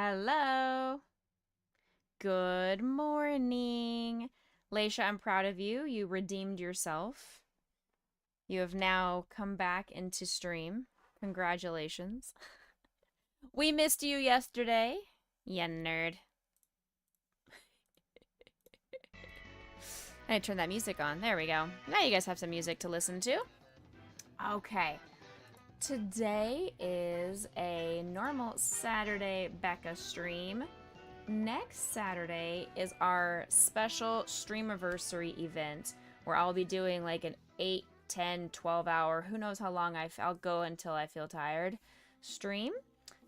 Hello. Good morning. Leisha, I'm proud of you. You redeemed yourself. You have now come back into stream. Congratulations. We missed you yesterday. Ya nerd. I turn that music on. There we go. Now you guys have some music to listen to. Okay. Today is a normal Saturday Becca stream. Next Saturday is our special Streamiversary event where I'll be doing like an 8, 10, 12 hour, who knows how long I'll go until I feel tired, stream.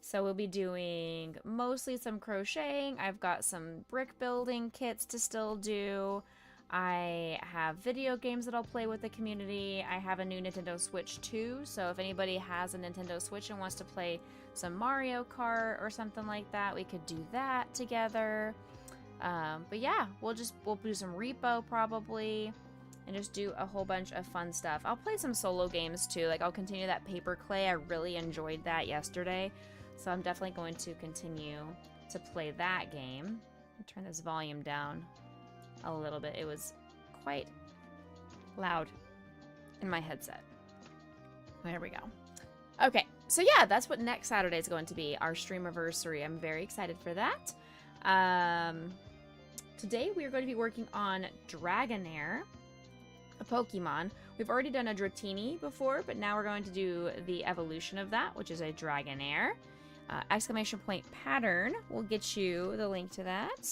So we'll be doing mostly some crocheting. I've got some brick building kits to still do. I have video games that I'll play with the community. I have a new Nintendo Switch too, so if anybody has a Nintendo Switch and wants to play some Mario Kart or something like that, we could do that together. But yeah, we'll do some repo probably and just do a whole bunch of fun stuff. I'll play some solo games too. Like I'll continue that paper clay. I really enjoyed that yesterday, so I'm definitely going to continue to play that game. I'll turn this volume down a little bit. It was quite loud in my headset. There we go. Okay, so yeah, that's what next Saturday is going to be, our Streamiversary. I'm very excited for that. Today we are going to be working on Dragonair, a Pokemon. We've already done a Dratini before, but now we're going to do the evolution of that, which is a Dragonair. Exclamation point pattern will get you the link to that.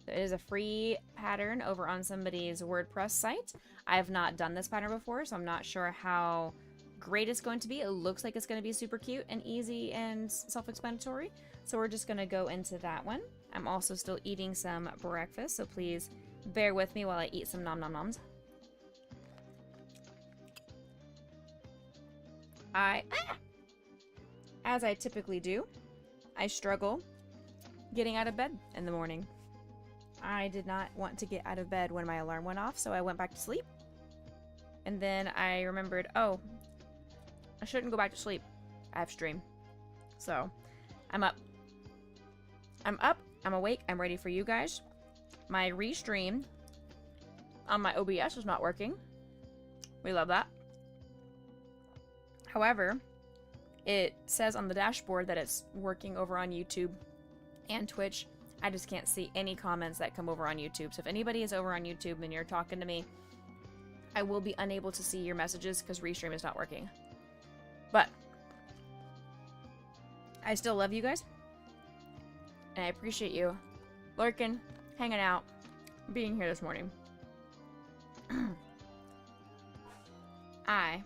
It is a free pattern over on somebody's WordPress site. I have not done this pattern before, so I'm not sure how great it's going to be. It looks like it's going to be super cute and easy and self-explanatory. So we're just going to go into that one. I'm also still eating some breakfast, so please bear with me while I eat some nom nom noms. As I typically do, I struggle getting out of bed in the morning. I did not want to get out of bed when my alarm went off, so I went back to sleep. And then I remembered, oh, I shouldn't go back to sleep. I have stream. So, I'm up. I'm awake, I'm ready for you guys. My restream on my OBS is not working. We love that. However, it says on the dashboard that it's working over on YouTube and Twitch. I just can't see any comments that come over on YouTube. So if anybody is over on YouTube and you're talking to me, I will be unable to see your messages because Restream is not working. But I still love you guys. And I appreciate you lurking, hanging out, being here this morning. I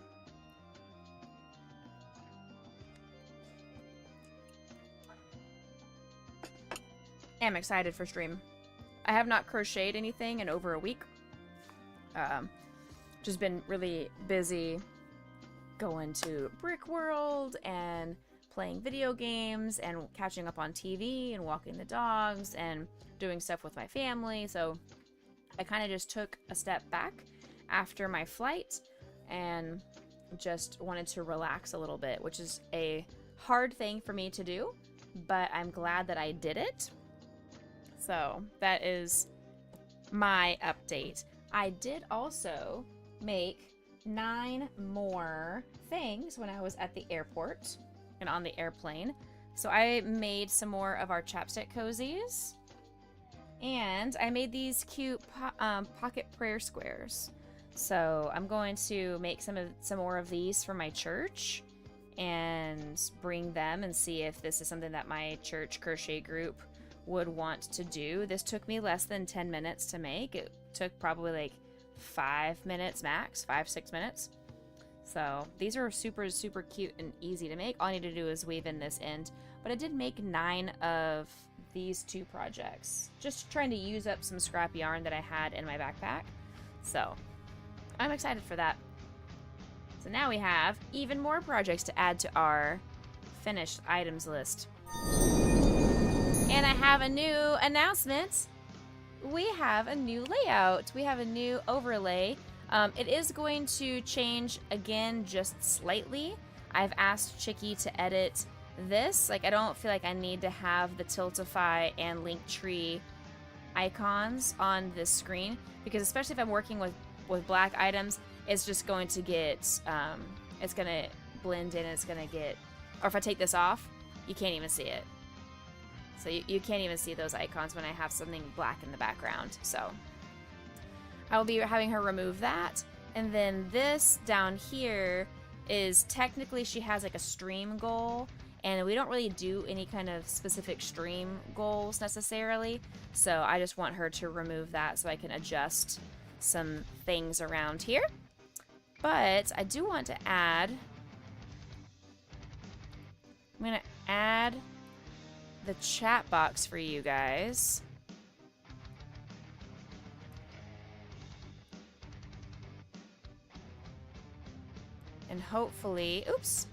am excited for stream. I have not crocheted anything in over a week. Just been really busy going to Brick World and playing video games and catching up on TV and walking the dogs and doing stuff with my family. So I kind of just took a step back after my flight and just wanted to relax a little bit, which is a hard thing for me to do, but I'm glad that I did it. So that is my update. I did also make 9 more things when I was at the airport and on the airplane. So I made some more of our chapstick cozies, and I made these cute pocket prayer squares. So I'm going to make some more of these for my church and bring them and see if this is something that my church crochet group would want to do. This took me less than 10 minutes to make. It took probably like 5 minutes max, 5-6 minutes. So these are super cute and easy to make. All I need to do is weave in this end. But I did make 9 of these 2 projects, just trying to use up some scrap yarn that I had in my backpack. So I'm excited for that. So now we have even more projects to add to our finished items list. And I have a new announcement. We have a new layout. We have a new overlay. It is going to change again just slightly. I've asked Chicky to edit this, like, I don't feel like I need to have the Tiltify and Linktree icons on this screen, because especially if I'm working with black items, it's just going to get, it's going to blend in, it's going to get, or if I take this off, you can't even see it. So you can't even see those icons when I have something black in the background. So I will be having her remove that. And then this down here is technically she has like a stream goal, and we don't really do any kind of specific stream goals necessarily. So I just want her to remove that so I can adjust some things around here. But I do want to add, I'm going to add the chat box for you guys. And hopefully, oops.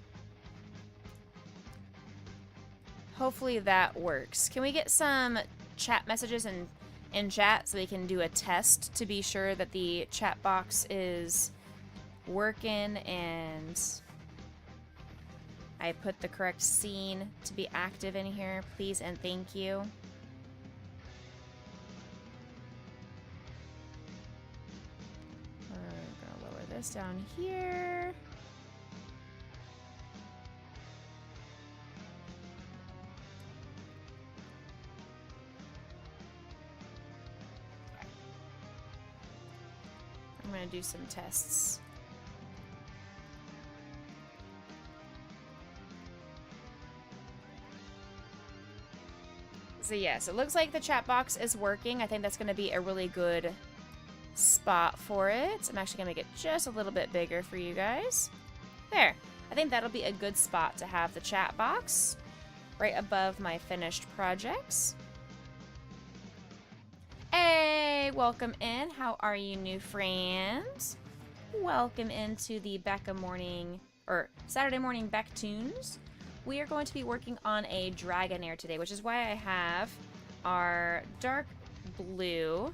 Hopefully that works. Can we get some chat messages in chat so we can do a test to be sure that the chat box is working and I put the correct scene to be active in here, please and thank you. We're gonna lower this down here. I'm gonna do some tests. So yes, it looks like the chat box is working. I think that's going to be a really good spot for it. I'm actually going to make it just a little bit bigger for you guys. There. I think that'll be a good spot to have the chat box right above my finished projects. Hey, welcome in. How are you, new friends? Welcome into the Becca morning, or Saturday morning Beck Tunes. We are going to be working on a Dragonair today, which is why I have our dark blue.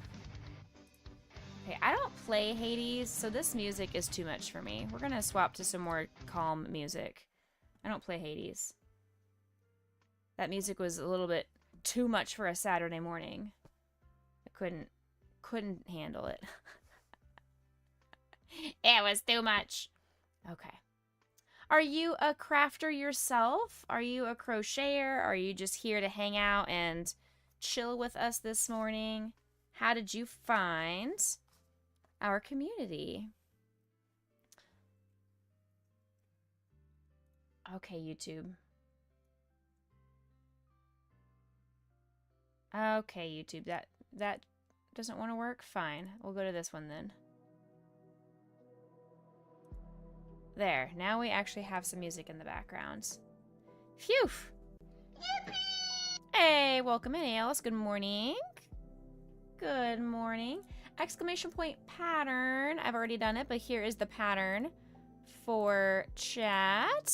Okay, I don't play Hades, so this music is too much for me. We're gonna swap to some more calm music. I don't play Hades. That music was a little bit too much for a Saturday morning. I couldn't handle it. It was too much. Okay. Are you a crafter yourself? Are you a crocheter? Are you just here to hang out and chill with us this morning? How did you find our community? Okay, YouTube. Okay, YouTube. That doesn't want to work? Fine. We'll go to this one then. There, now we actually have some music in the background. Phew! Hey, welcome in, Alice. Good morning. Good morning. Exclamation point pattern. I've already done it, but here is the pattern for chat.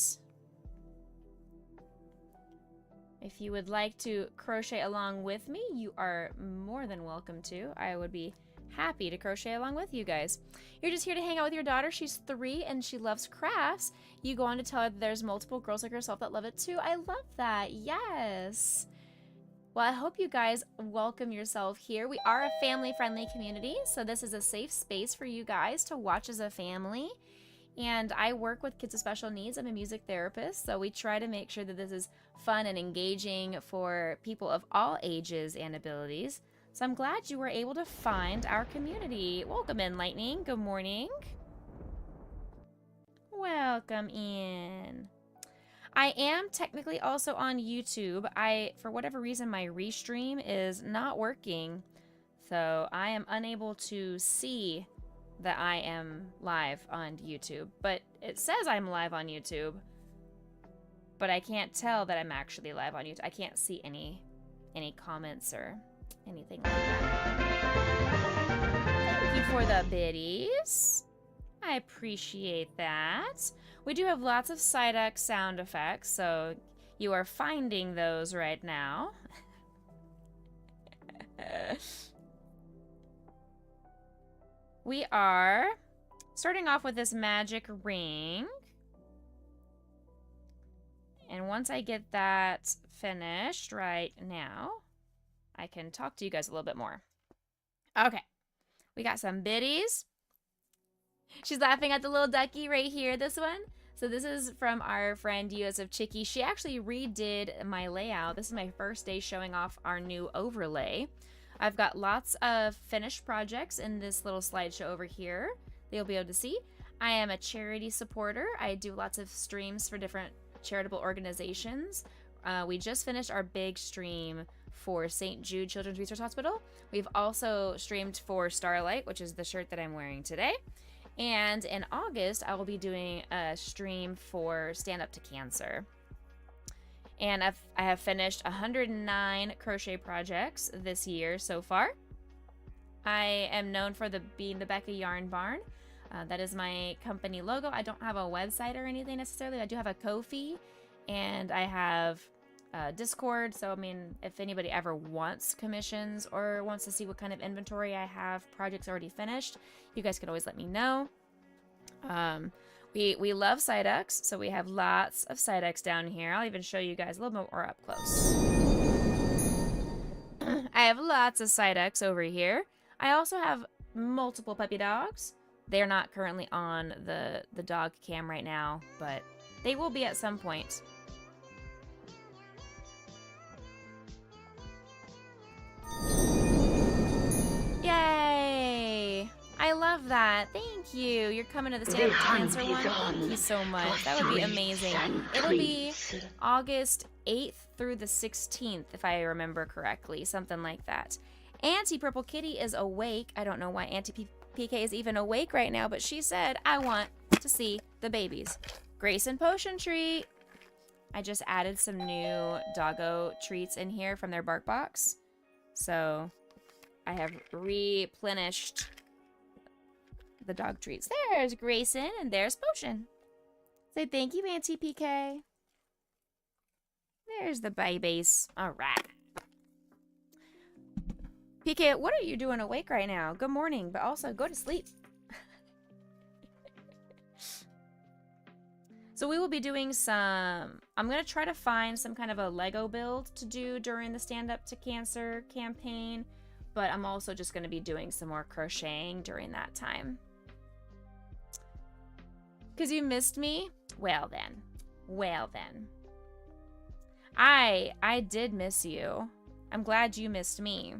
If you would like to crochet along with me, you are more than welcome to. I would be happy to crochet along with you guys. You're just here to hang out with your daughter. She's 3 and she loves crafts. You go on to tell her that there's multiple girls like herself that love it too. I love that. Yes. Well, I hope you guys welcome yourself here. We are a family-friendly community, so this is a safe space for you guys to watch as a family. And I work with kids with special needs. I'm a music therapist, so we try to make sure that this is fun and engaging for people of all ages and abilities. So I'm glad you were able to find our community. Welcome in, Lightning. Good morning. Welcome in. I am technically also on YouTube. For whatever reason, my restream is not working. So I am unable to see that I am live on YouTube. But it says I'm live on YouTube. But I can't tell that I'm actually live on YouTube. I can't see any comments or anything like that. Thank you for the biddies. I appreciate that. We do have lots of Psyduck sound effects, so you are finding those right now. We are starting off with this magic ring. And once I get that finished right now, I can talk to you guys a little bit more. Okay. We got some biddies. She's laughing at the little ducky right here, this one. So this is from our friend US of Chicky. She actually redid my layout. This is my first day showing off our new overlay. I've got lots of finished projects in this little slideshow over here that you'll be able to see. I am a charity supporter. I do lots of streams for different charitable organizations. We just finished our big stream for St. Jude Children's Resource Hospital. We've also streamed for Starlight, which is the shirt that I'm wearing today. And in August, I will be doing a stream for Stand Up to Cancer. And I have finished 109 crochet projects this year so far. I am known for being the Becca Yarn Barn. That is my company logo. I don't have a website or anything necessarily. I do have a Kofi, and I have Discord. So, I mean, if anybody ever wants commissions or wants to see what kind of inventory I have, projects already finished, you guys could always let me know. We love Psyducks, so we have lots of Psyducks down here. I'll even show you guys a little bit more up close. I have lots of Psyducks over here. I also have multiple puppy dogs. They're not currently on the dog cam right now, but they will be at some point. Yay! I love that. Thank you. You're coming to the Stand Up to Cancer one? Thank you so much. That would be amazing. It'll be August 8th through the 16th, if I remember correctly. Something like that. Auntie Purple Kitty is awake. I don't know why Auntie PK is even awake right now, but she said, I want to see the babies. Grace and Potion Treat. I just added some new doggo treats in here from their bark box. So I have replenished the dog treats. There's Grayson and there's Potion. Say thank you, Auntie PK. There's the babies. All right. PK, what are you doing awake right now? Good morning, but also go to sleep. So we will be doing some... I'm going to try to find some kind of a Lego build to do during the Stand Up to Cancer campaign, but I'm also just going to be doing some more crocheting during that time. Because you missed me? Well then. Well then. I did miss you. I'm glad you missed me.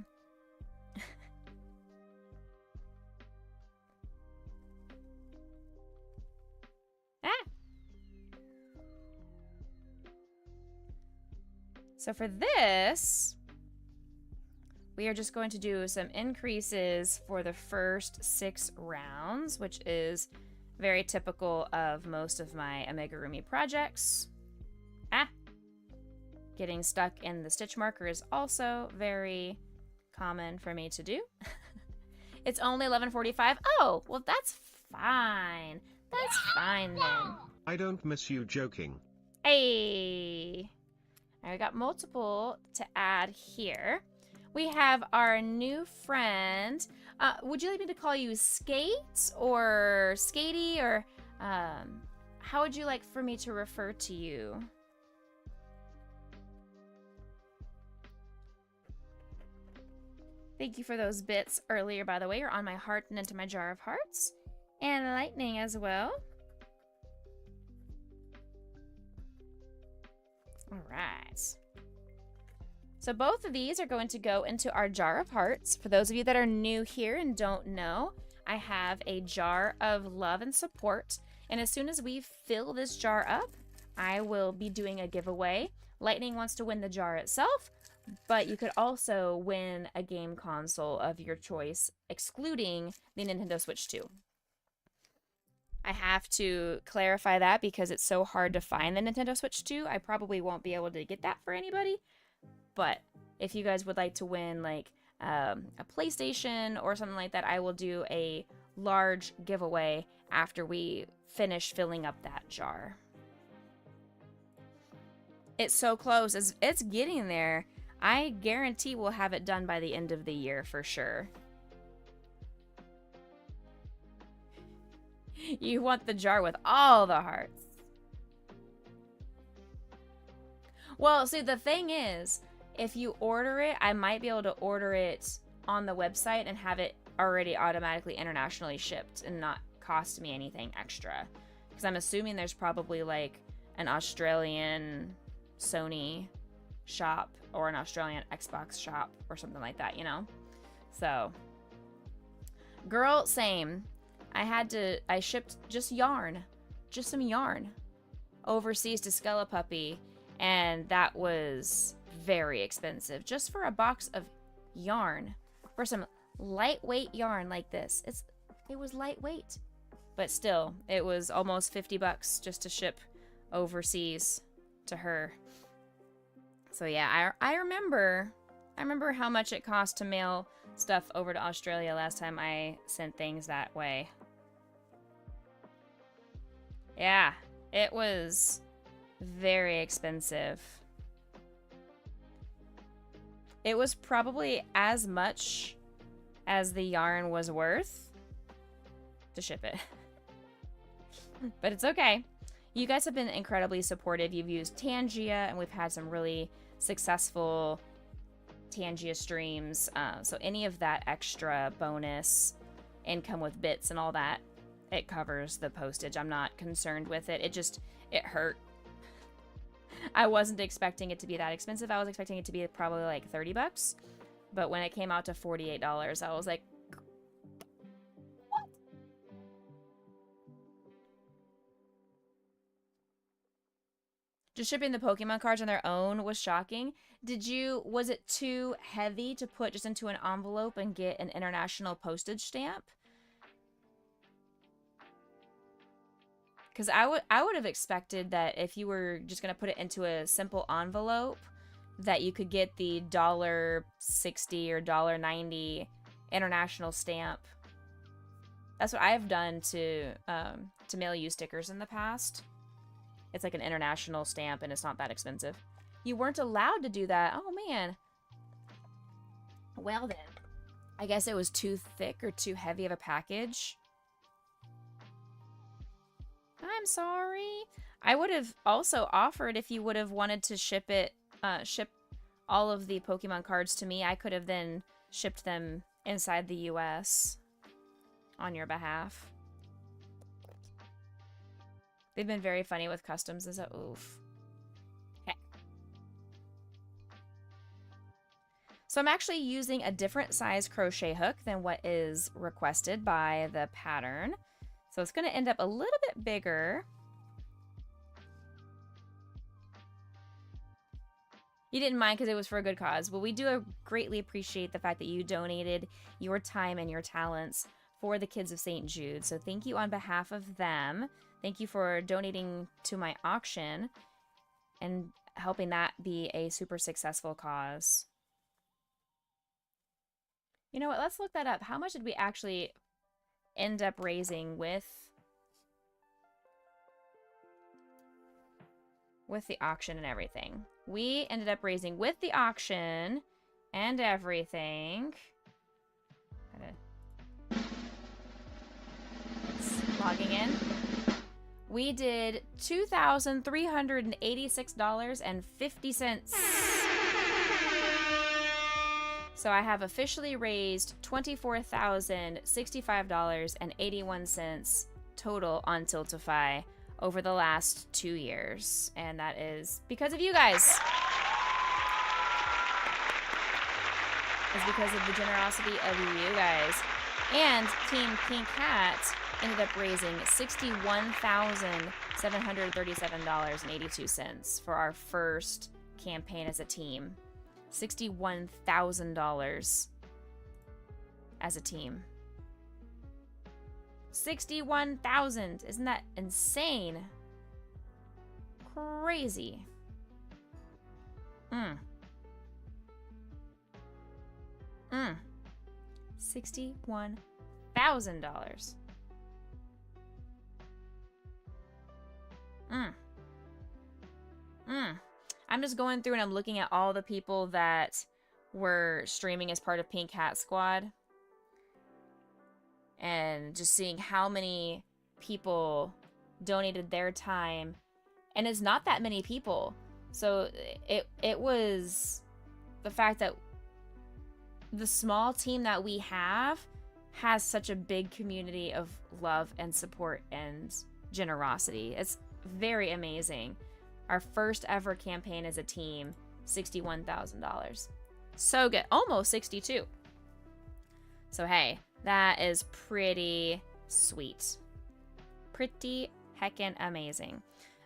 So for this, we are just going to do some increases for the first 6 rounds, which is very typical of most of my amigurumi projects. Getting stuck in the stitch marker is also very common for me to do. It's only 11:45. Oh, well that's fine. That's fine then. I don't miss you joking. Hey. I got multiple to add here. We have our new friend. Would you like me to call you Skate or Skatey, or how would you like for me to refer to you? Thank you for those bits earlier, by the way. You're on my heart and into my jar of hearts. And lightning as well. All right. So both of these are going to go into our jar of hearts. For those of you that are new here and don't know, I have a jar of love and support. And as soon as we fill this jar up, I will be doing a giveaway. Lightning wants to win the jar itself, but you could also win a game console of your choice, excluding the Nintendo Switch 2. I have to clarify that because it's so hard to find the Nintendo Switch 2. I probably won't be able to get that for anybody. But if you guys would like to win like a PlayStation or something like that, I will do a large giveaway after we finish filling up that jar. It's so close. It's getting there. I guarantee we'll have it done by the end of the year for sure. You want the jar with all the hearts. Well, see, the thing is, if you order it, I might be able to order it on the website and have it already automatically internationally shipped and not cost me anything extra. Because I'm assuming there's probably like an Australian Sony shop or an Australian Xbox shop or something like that, you know? So, girl, same. I shipped just some yarn overseas to Skellapuppy, and that was very expensive just for a box of yarn, for some lightweight yarn like this. It was lightweight, but still, it was almost $50 just to ship overseas to her. So yeah, I remember how much it cost to mail stuff over to Australia last time I sent things that way. Yeah, it was very expensive. It was probably as much as the yarn was worth to ship it. But it's okay. You guys have been incredibly supportive. You've used Tangia, and we've had some really successful Tangia streams. So any of that extra bonus income with bits and all that, it covers the postage. I'm not concerned with it. It hurt. I wasn't expecting it to be that expensive. I was expecting it to be probably like $30. But when it came out to $48, I was like, what? Just shipping the Pokemon cards on their own was shocking. Was it too heavy to put just into an envelope and get an international postage stamp? Because I would have expected that if you were just going to put it into a simple envelope, that you could get the $1.60 or $1.90 international stamp. That's what I've done to mail you stickers in the past. It's like an international stamp, and it's not that expensive. You weren't allowed to do that. Oh, man. Well, then. I guess it was too thick or too heavy of a package. I'm sorry. I would have also offered if you would have wanted to ship all of the Pokemon cards to me. I could have then shipped them inside the US on your behalf. They've been very funny with customs as a oof. Okay. So I'm actually using a different size crochet hook than what is requested by the pattern. So it's going to end up a little bit bigger. You didn't mind because it was for a good cause. Well, we do greatly appreciate the fact that you donated your time and your talents for the kids of St. Jude. So thank you on behalf of them. Thank you for donating to my auction and helping that be a super successful cause. You know what? Let's look that up. How much did we actually end up raising with the auction and everything? We ended up raising with the auction and everything. It's logging in. We did $2,386.50. So I have officially raised $24,065.81 total on Tiltify over the last 2 years. And that is because of you guys. It's because of the generosity of you guys. And Team Pink Hat ended up raising $61,737.82 for our first campaign as a team. $61,000 as a team. 61,000! Isn't that insane? Crazy. $61,000. I'm just going through and I'm looking at all the people that were streaming as part of Pink Hat Squad. And just seeing how many people donated their time. And it's not that many people. So it was the fact that the small team that we have has such a big community of love and support and generosity. It's very amazing. Our first ever campaign as a team, $61,000. So good. Almost 62. So hey, that is pretty sweet. Pretty heckin' amazing.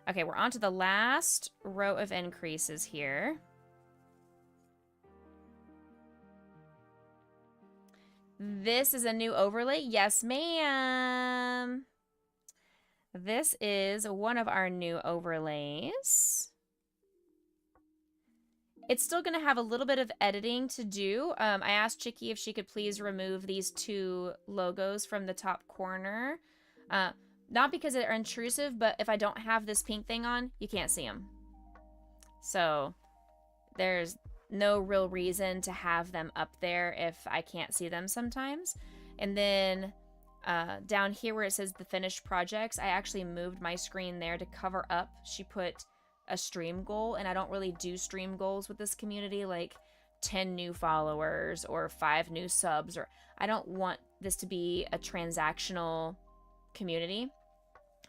Okay, we're on to the last row of increases here. This is a new overlay. Yes, ma'am. This is one of our new overlays. It's still going to have a little bit of editing to do. I asked Chicky if she could please remove these 2 logos from the top corner. Not because they're intrusive, but if I don't have this pink thing on, you can't see them. So there's no real reason to have them up there if I can't see them sometimes. And then down here where it says the finished projects, I actually moved my screen there to cover up. She put a stream goal, and I don't really do stream goals with this community, like 10 new followers or 5 new subs, or I don't want this to be a transactional community.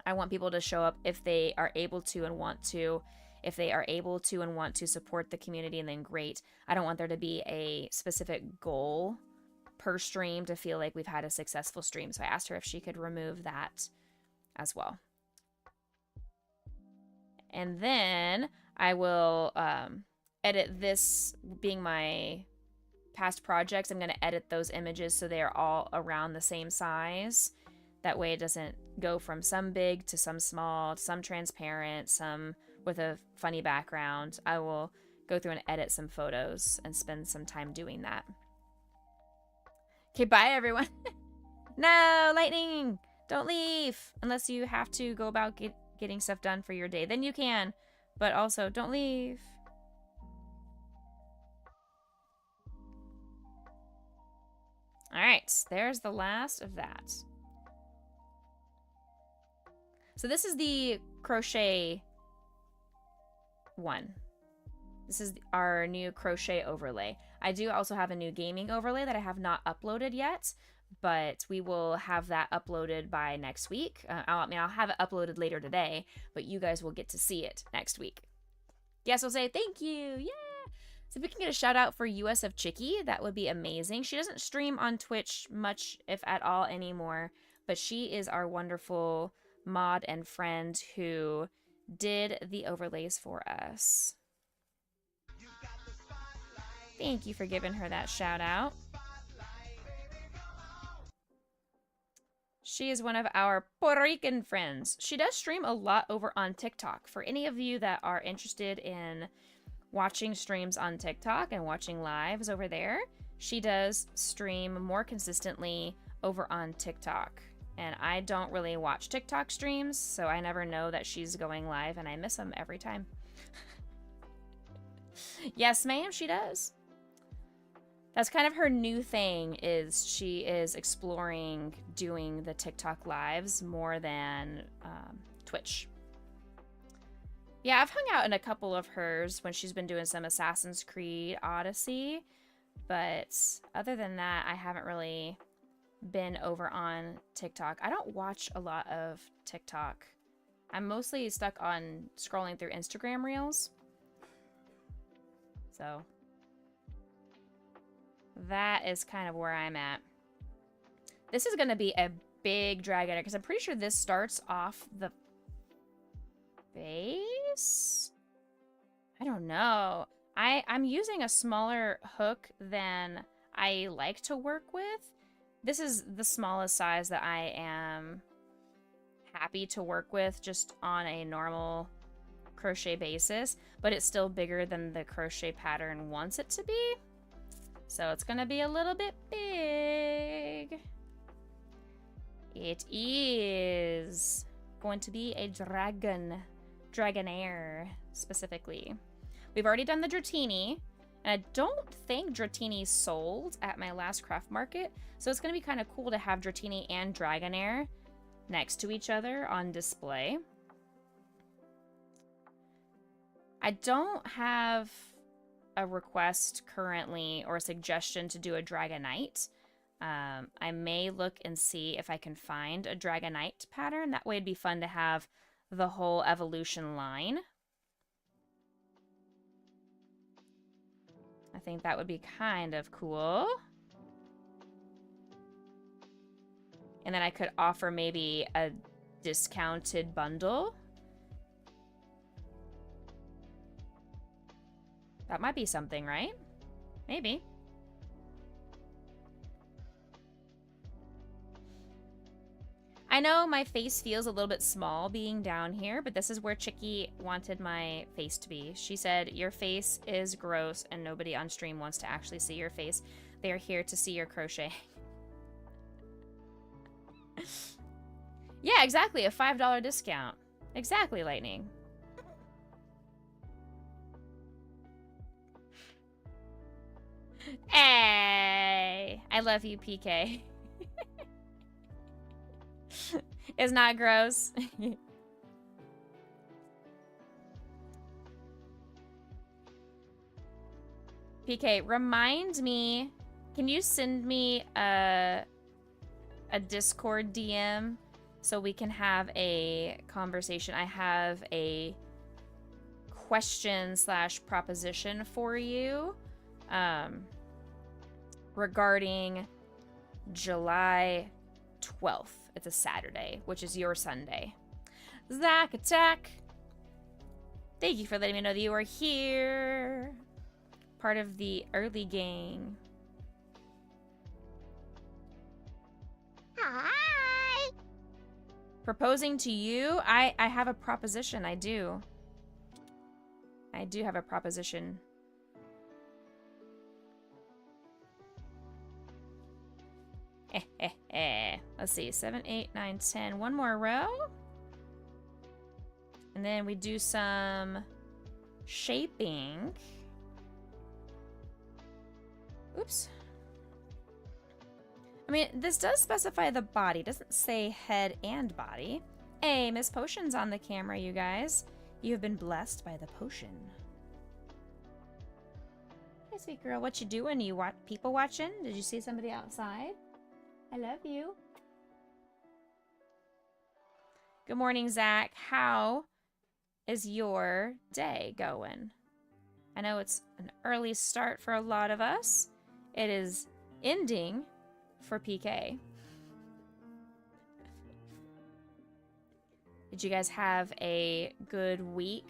I want people to show up if they are able to and want to. If they are able to and want to support the community, and then great. I don't want there to be a specific goal per stream to feel like we've had a successful stream. So I asked her if she could remove that as well. And then I will edit this being my past projects. I'm going to edit those images so they are all around the same size. That way it doesn't go from some big to some small, some transparent, some with a funny background. I will go through and edit some photos and spend some time doing that. Okay, bye everyone. No, Lightning! Don't leave! Unless you have to go about getting stuff done for your day. Then you can. But also, don't leave. Alright, there's the last of that. So this is the crochet one. This is our new crochet overlay. I do also have a new gaming overlay that I have not uploaded yet, but we will have that uploaded by next week. I'll have it uploaded later today, but you guys will get to see it next week. Yes, I'll say thank you. Yeah. So if we can get a shout out for US of Chicky, that would be amazing. She doesn't stream on Twitch much, if at all, anymore, but she is our wonderful mod and friend who did the overlays for us. Thank you for giving her that shout out. She is one of our Puerto Rican friends. She does stream a lot over on TikTok. For any of you that are interested in watching streams on TikTok and watching lives over there, she does stream more consistently over on TikTok. And I don't really watch TikTok streams, so I never know that she's going live, and I miss them every time. Yes, ma'am, she does. That's kind of her new thing, is she is exploring doing the TikTok lives more than Twitch. Yeah, I've hung out in a couple of hers when she's been doing some Assassin's Creed Odyssey, but other than that, I haven't really been over on TikTok. I don't watch a lot of TikTok. I'm mostly stuck on scrolling through Instagram Reels. So that is kind of where I'm at. This is going to be a big Dragonair because I'm pretty sure this starts off the base. I don't know. I'm using a smaller hook than I like to work with. This is the smallest size that I am happy to work with just on a normal crochet basis, but it's still bigger than the crochet pattern wants it to be. So it's gonna be a little bit big. It is going to be a Dragonair specifically. We've already done the Dratini, and I don't think Dratini sold at my last craft market, so it's going to be kind of cool to have Dratini and Dragonair next to each other on display. I don't have a request currently or a suggestion to do a Dragonite. I may look and see if I can find a Dragonite pattern. That way it'd be fun to have the whole evolution line. I think that would be kind of cool. And then I could offer maybe a discounted bundle. That might be something, right? Maybe. I know my face feels a little bit small being down here, but this is where Chicky wanted my face to be. She said, your face is gross and nobody on stream wants to actually see your face. They are here to see your crochet. Yeah, exactly. A $5 discount. Exactly, Lightning. Hey! I love you, PK. It's not gross. PK, remind me, can you send me a Discord DM so we can have a conversation? I have a question / proposition for you regarding July 12th. It's a Saturday, which is your Sunday. Zack Attack, thank you for letting me know that you are here. Part of the early gang. Hi. Proposing to you? I have a proposition. I do. I do have a proposition. Let's see. 7, 8, 9, 10. One more row. And then we do some shaping. Oops. I mean, this does specify the body. It doesn't say head and body. Hey, Miss Potion's on the camera, you guys. You have been blessed by the potion. Hey, sweet girl, what you doing? You people watching? Did you see somebody outside? I love you. Good morning, Zach. How is your day going? I know it's an early start for a lot of us. It is ending for PK. Did you guys have a good week?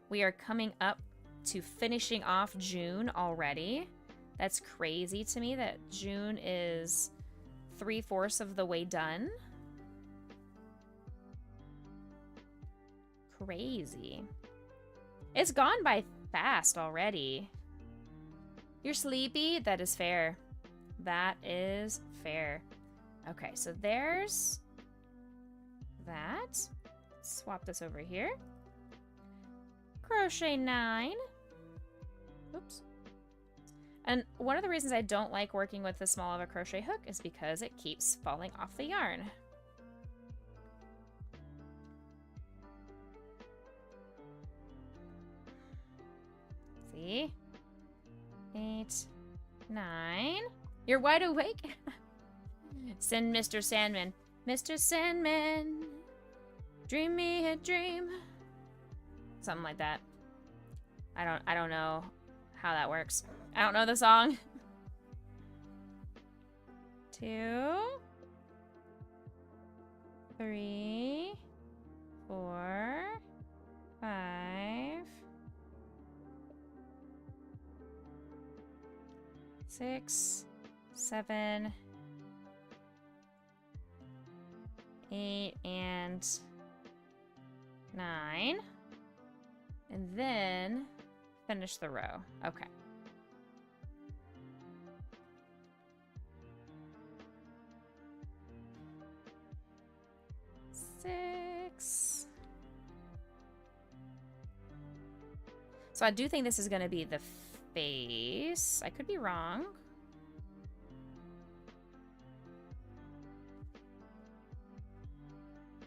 We are coming up to finishing off June already. That's crazy to me that June is 3/4 of the way done. Crazy. It's gone by fast already. You're sleepy? That is fair. That is fair. Okay, so there's that. Swap this over here. Crochet 9. Oops. And one of the reasons I don't like working with this small of a crochet hook is because it keeps falling off the yarn. See? 8, 9. You're wide awake? Send Mr. Sandman. Mr. Sandman, dream me a dream. Something like that. I don't know how that works. I don't know the song. 2, 3, 4, 5, 6, 7, 8, and 9. And then finish the row. Okay. Six. So I do think this is going to be the face. I could be wrong.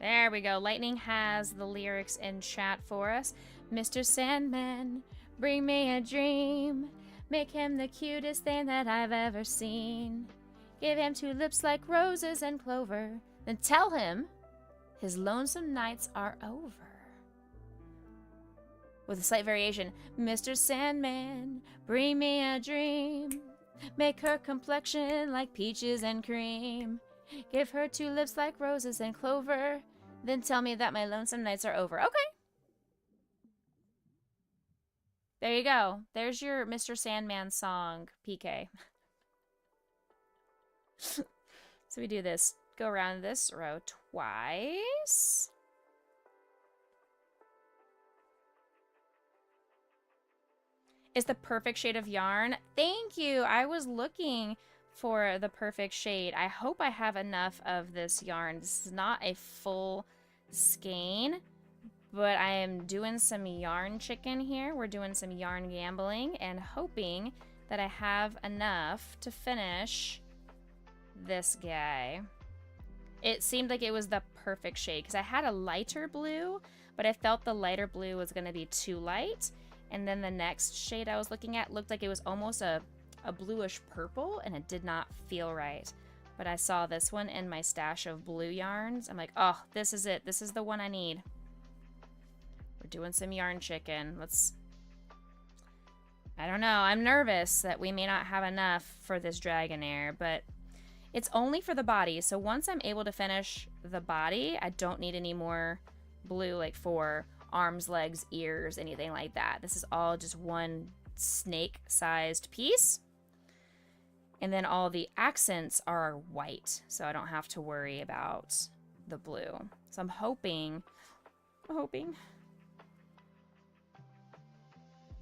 There we go. Lightning has the lyrics in chat for us. Mr. Sandman, bring me a dream. Make him the cutest thing that I've ever seen. Give him 2 lips like roses and clover. Then tell him his lonesome nights are over. With a slight variation. Mr. Sandman, bring me a dream. Make her complexion like peaches and cream. Give her 2 lips like roses and clover. Then tell me that my lonesome nights are over. Okay. There you go. There's your Mr. Sandman song, PK. So we do this. Go around this row twice. It's the perfect shade of yarn. Thank you. I was looking for the perfect shade. I hope I have enough of this yarn. This is not a full skein, but I am doing some yarn chicken here. We're doing some yarn gambling and hoping that I have enough to finish this guy. It seemed like it was the perfect shade because I had a lighter blue, but I felt the lighter blue was going to be too light. And then the next shade I was looking at looked like it was almost a bluish purple, and it did not feel right. But I saw this one in my stash of blue yarns. I'm like, oh, this is it. This is the one I need. We're doing some yarn chicken. I don't know. I'm nervous that we may not have enough for this Dragonair, but it's only for the body. So once I'm able to finish the body, I don't need any more blue, like for arms, legs, ears, anything like that. This is all just one snake-sized piece. And then all the accents are white, so I don't have to worry about the blue. So I'm hoping.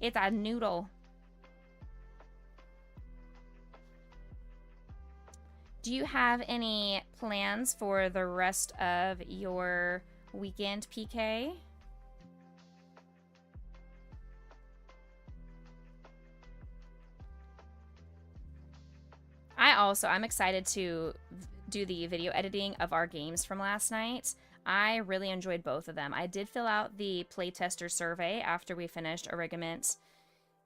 It's a noodle. Do you have any plans for the rest of your weekend, PK? I'm excited to do the video editing of our games from last night. I really enjoyed both of them. I did fill out the playtester survey after we finished Origament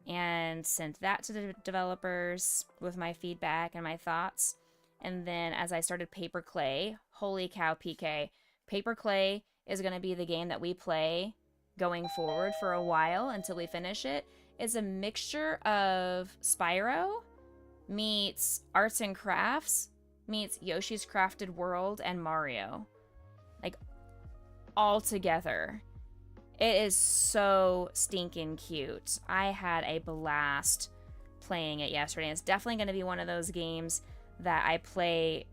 and sent that to the developers with my feedback and my thoughts. And then as I started Paper Clay, holy cow, PK, Paper Clay is going to be the game that we play going forward for a while until we finish it. It's a mixture of Spyro meets Arts and Crafts meets Yoshi's Crafted World and Mario. Like, all together. It is so stinking cute. I had a blast playing it yesterday. It's definitely going to be one of those games that I play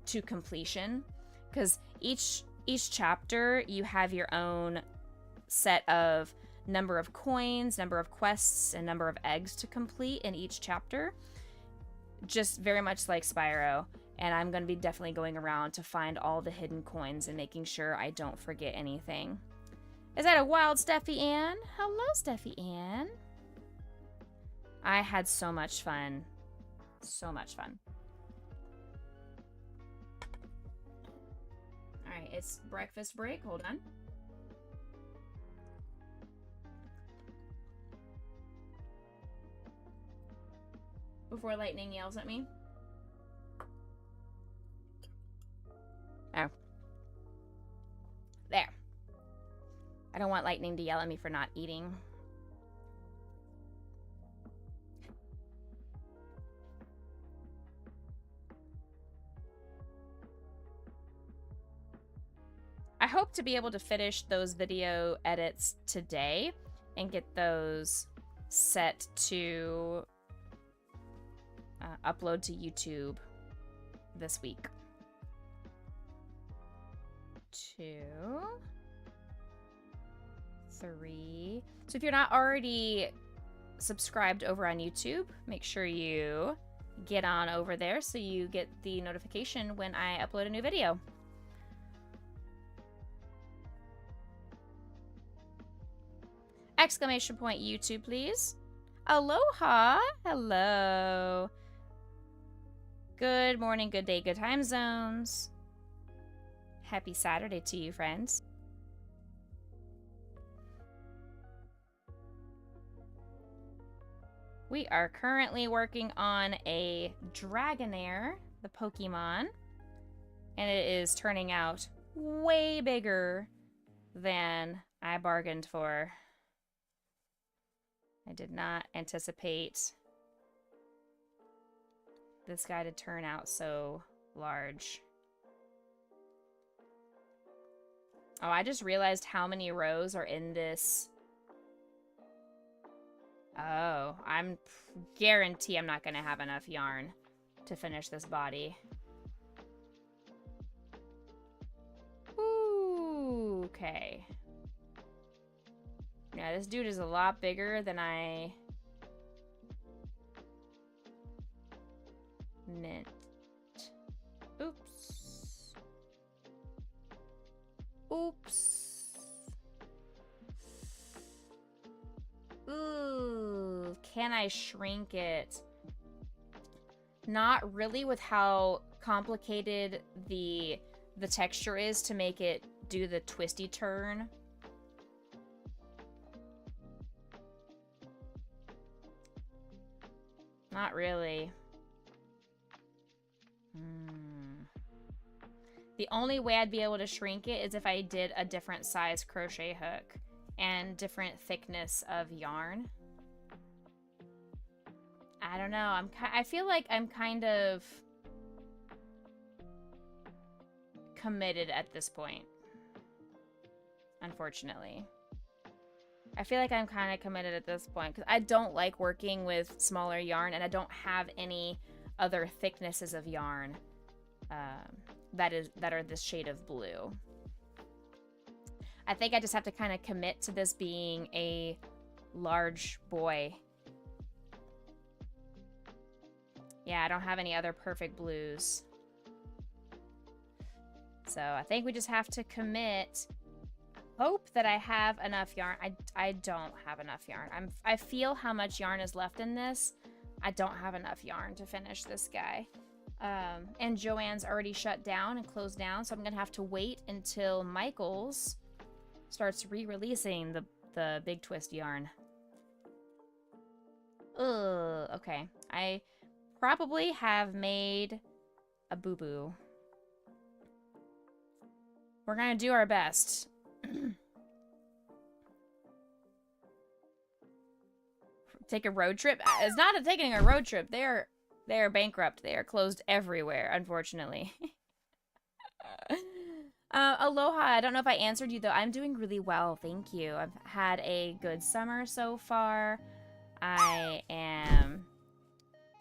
to completion, because each chapter you have your own set of number of coins, number of quests, and number of eggs to complete in each chapter. Just very much like Spyro. And I'm going to be definitely going around to find all the hidden coins and making sure I don't forget anything. Is that a wild Steffi Ann? Hello, Steffi Ann. I had so much fun. So much fun. Alright, it's breakfast break. Hold on. Before Lightning yells at me. Oh. There. I don't want Lightning to yell at me for not eating. I hope to be able to finish those video edits today and get those set to upload to YouTube this week. 2, 3. So if you're not already subscribed over on YouTube, make sure you get on over there so you get the notification when I upload a new video. Exclamation point YouTube, please. Aloha. Hello. Good morning, good day, good time zones. Happy Saturday to you, friends. We are currently working on a Dragonair, the Pokemon, and it is turning out way bigger than I bargained for. I did not anticipate this guy to turn out so large. Oh, I just realized how many rows are in this. Oh, I'm guarantee I'm not gonna have enough yarn to finish this body. Ooh, okay. Yeah, this dude is a lot bigger than I meant. Oops. Oops. Ooh, can I shrink it? Not really, with how complicated the texture is to make it do the twisty turn. Not really. The only way I'd be able to shrink it is if I did a different size crochet hook and different thickness of yarn. I don't know. I feel like I'm kind of committed at this point. Unfortunately. I feel like I'm kind of committed at this point because I don't like working with smaller yarn, and I don't have any other thicknesses of yarn that are this shade of blue. I think I just have to kind of commit to this being a large boy. Yeah, I don't have any other perfect blues. So I think we just have to commit. Hope that I have enough yarn. I don't have enough yarn. I feel how much yarn is left in this. I don't have enough yarn to finish this guy. And Joanne's already shut down and closed down, so I'm gonna have to wait until Michael's starts re-releasing the big twist yarn. Ugh, okay. I probably have made a boo-boo. We're gonna do our best. Take a road trip? It's not taking a road trip. They are bankrupt. They are closed everywhere, unfortunately. Aloha. I don't know if I answered you, though. I'm doing really well, thank you. I've had a good summer so far. I am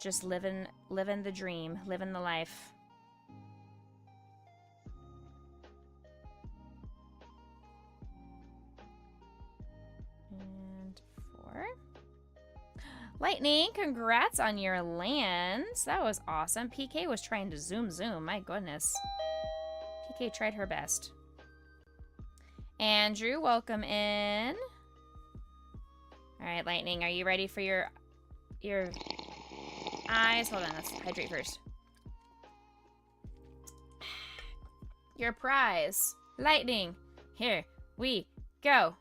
just living the dream, living the life. And 4. Lightning, congrats on your lands. That was awesome. PK was trying to zoom. My goodness. PK tried her best. Andrew, welcome in. All right, Lightning, are you ready for your eyes? Hold on, let's hydrate first. Your prize. Lightning, here we go.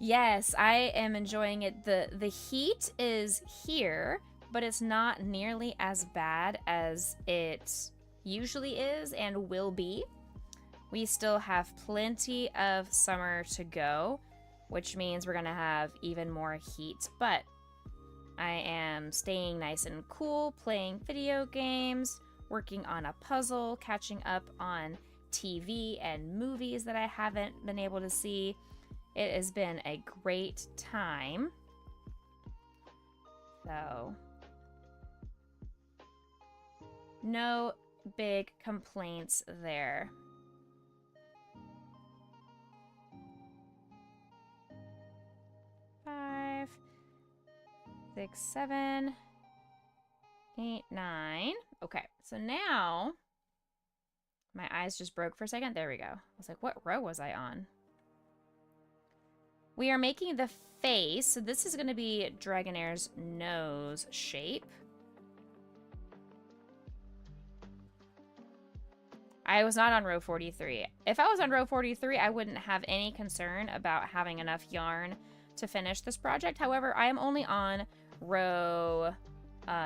Yes, I am enjoying it. The heat is here, but it's not nearly as bad as it usually is and will be. We still have plenty of summer to go, which means we're gonna have even more heat, but I am staying nice and cool, playing video games, working on a puzzle, catching up on TV and movies that I haven't been able to see. It has been a great time. So, no big complaints there. Five, 6, 7, 8, 9. Okay, so now My eyes just broke for a second. There we go. I was like, what row was I on? We are making the face. So this is going to be Dragonair's nose shape. I was not on row 43. If I was on row 43, I wouldn't have any concern about having enough yarn to finish this project. However, I am only on row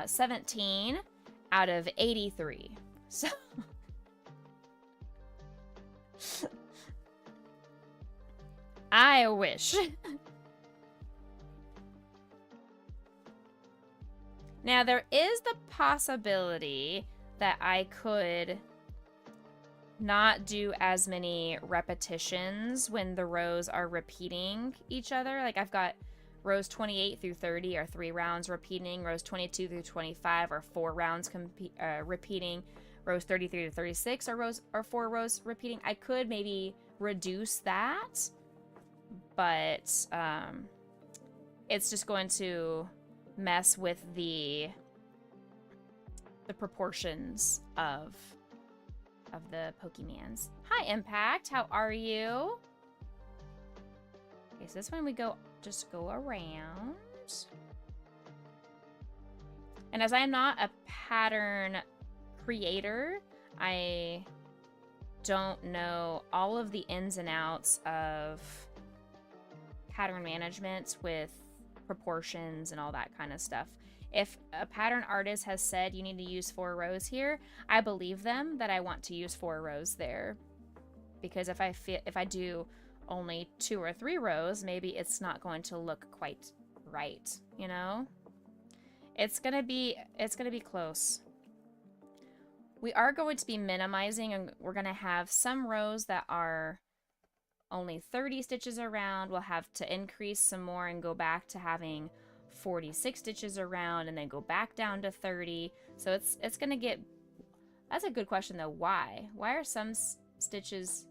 17 out of 83. So I wish. Now, there is the possibility that I could not do as many repetitions when the rows are repeating each other. Like, I've got rows 28 through 30 are 3 rounds repeating. Rows 22 through 25 are 4 rounds repeating. Rows 33 to 36 are 4 rows repeating. I could maybe reduce that, but it's just going to mess with the proportions of the Pokemans. Hi, Impact. How are you? Okay, so this one we just go around. And as I am not a pattern creator, I don't know all of the ins and outs of pattern management with proportions and all that kind of stuff. If a pattern artist has said you need to use 4 rows here, I believe them that I want to use 4 rows there. Because if I do only 2 or 3 rows, maybe it's not going to look quite right, you know? It's gonna be close. We are going to be minimizing, and we're gonna have some rows that are only 30 stitches around. We'll have to increase some more and go back to having 46 stitches around and then go back down to 30. So it's gonna get, that's a good question though. Why are some stitches,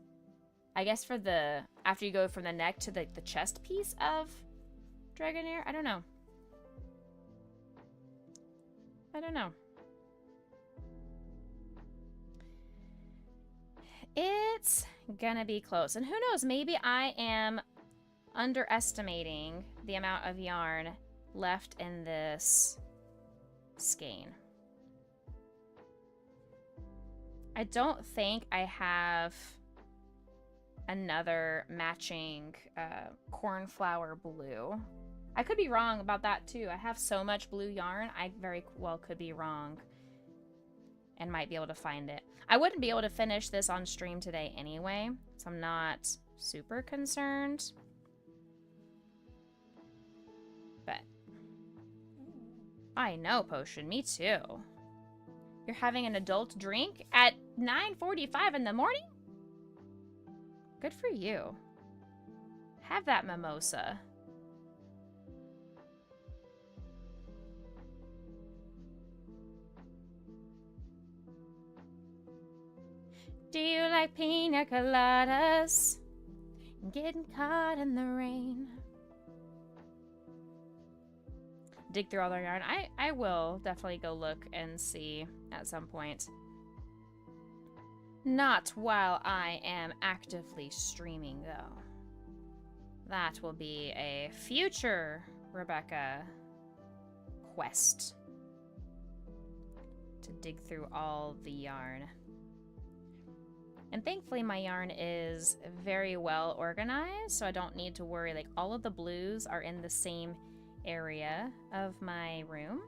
I guess for the, after you go from the neck to the chest piece of Dragonair? I don't know. It's gonna be close. And who knows, maybe I am underestimating the amount of yarn left in this skein. I don't think I have another matching cornflower blue. I could be wrong about that too. I have so much blue yarn, I very well could be wrong and might be able to find it. I wouldn't be able to finish this on stream today anyway, so I'm not super concerned. But I know, Potion, me too. You're having an adult drink at 9:45 in the morning? Good for you. Have that mimosa. Do you like pina coladas? Getting caught in the rain. Dig through all their yarn. I will definitely go look and see at some point. Not while I am actively streaming, though. That will be a future Rebecca quest. To dig through all the yarn. And thankfully my yarn is very well organized, so I don't need to worry. Like, all of the blues are in the same area of my room.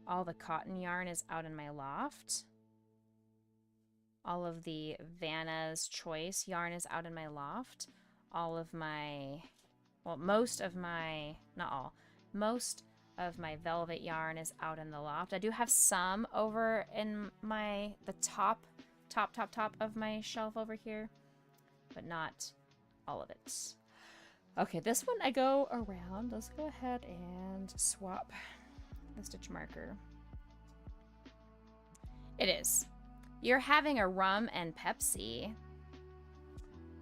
All the cotton yarn is out in my loft. All of the Vanna's Choice yarn is out in my loft. All of my, well, most of my, not all, most of my velvet yarn is out in the loft. I do have some over in the top of my shelf over here, but not all of it. Okay, this one I go around. Let's go ahead and swap the stitch marker. It is. You're having a rum and Pepsi.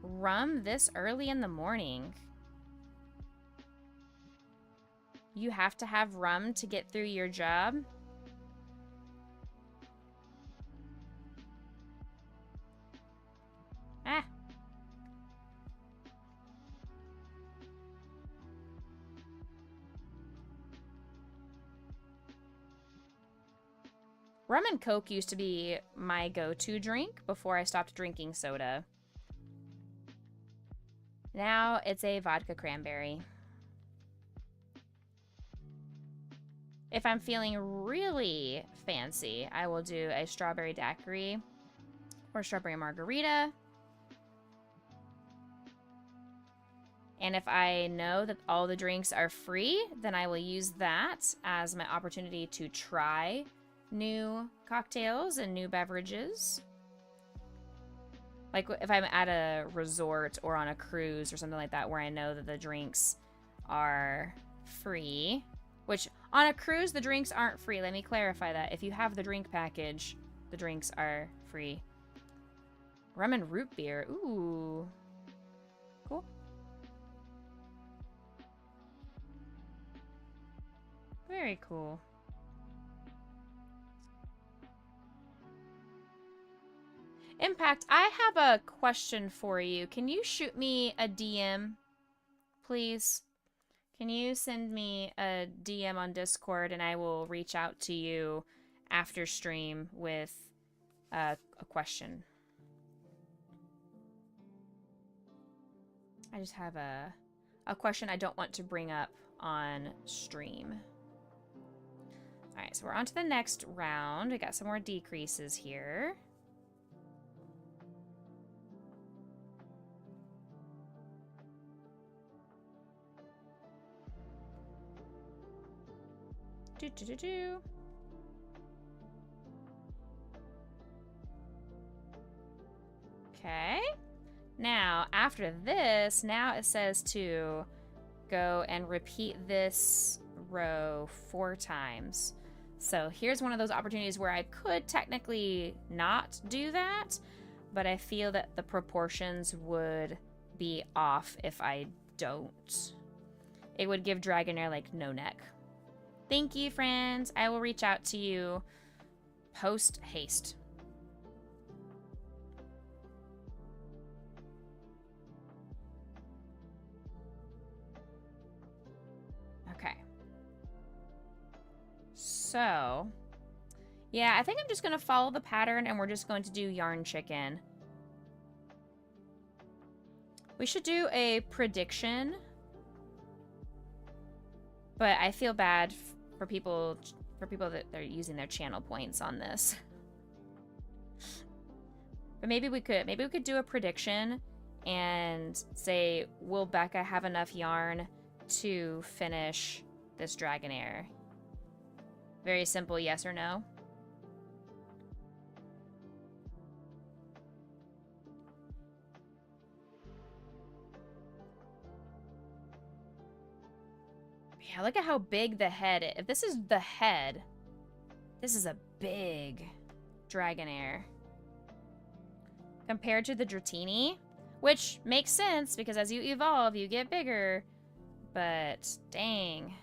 Rum this early in the morning. You have to have rum to get through your job? Rum and Coke used to be my go-to drink before I stopped drinking soda. Now it's a vodka cranberry. If I'm feeling really fancy, I will do a strawberry daiquiri or strawberry margarita. And if I know that all the drinks are free, then I will use that as my opportunity to try new cocktails and new beverages. Like if I'm at a resort or on a cruise or something like that where I know that the drinks are free, which on a cruise, the drinks aren't free. Let me clarify that. If you have the drink package, the drinks are free. Rum and root beer. Ooh. Cool. Very cool. Impact, I have a question for you. Can you shoot me a DM, please? Can you send me a DM on Discord and I will reach out to you after stream with a question? I just have a question I don't want to bring up on stream. Alright, so we're on to the next round. We got some more decreases here. Okay. Now, after this, now it says to go and repeat this row 4 times. So here's one of those opportunities where I could technically not do that, but I feel that the proportions would be off if I don't. It would give Dragonair like no neck. Thank you, friends. I will reach out to you post haste. Okay. So, yeah, I think I'm just going to follow the pattern and we're just going to do yarn chicken. We should do a prediction, but I feel bad for people that they're using their channel points on this. But maybe we could do a prediction and say, will Becca have enough yarn to finish this Dragonair? Very simple, yes or no. Yeah, look at how big the head is. If this is the head, this is a big Dragonair. Compared to the Dratini, which makes sense because as you evolve, you get bigger. But dang.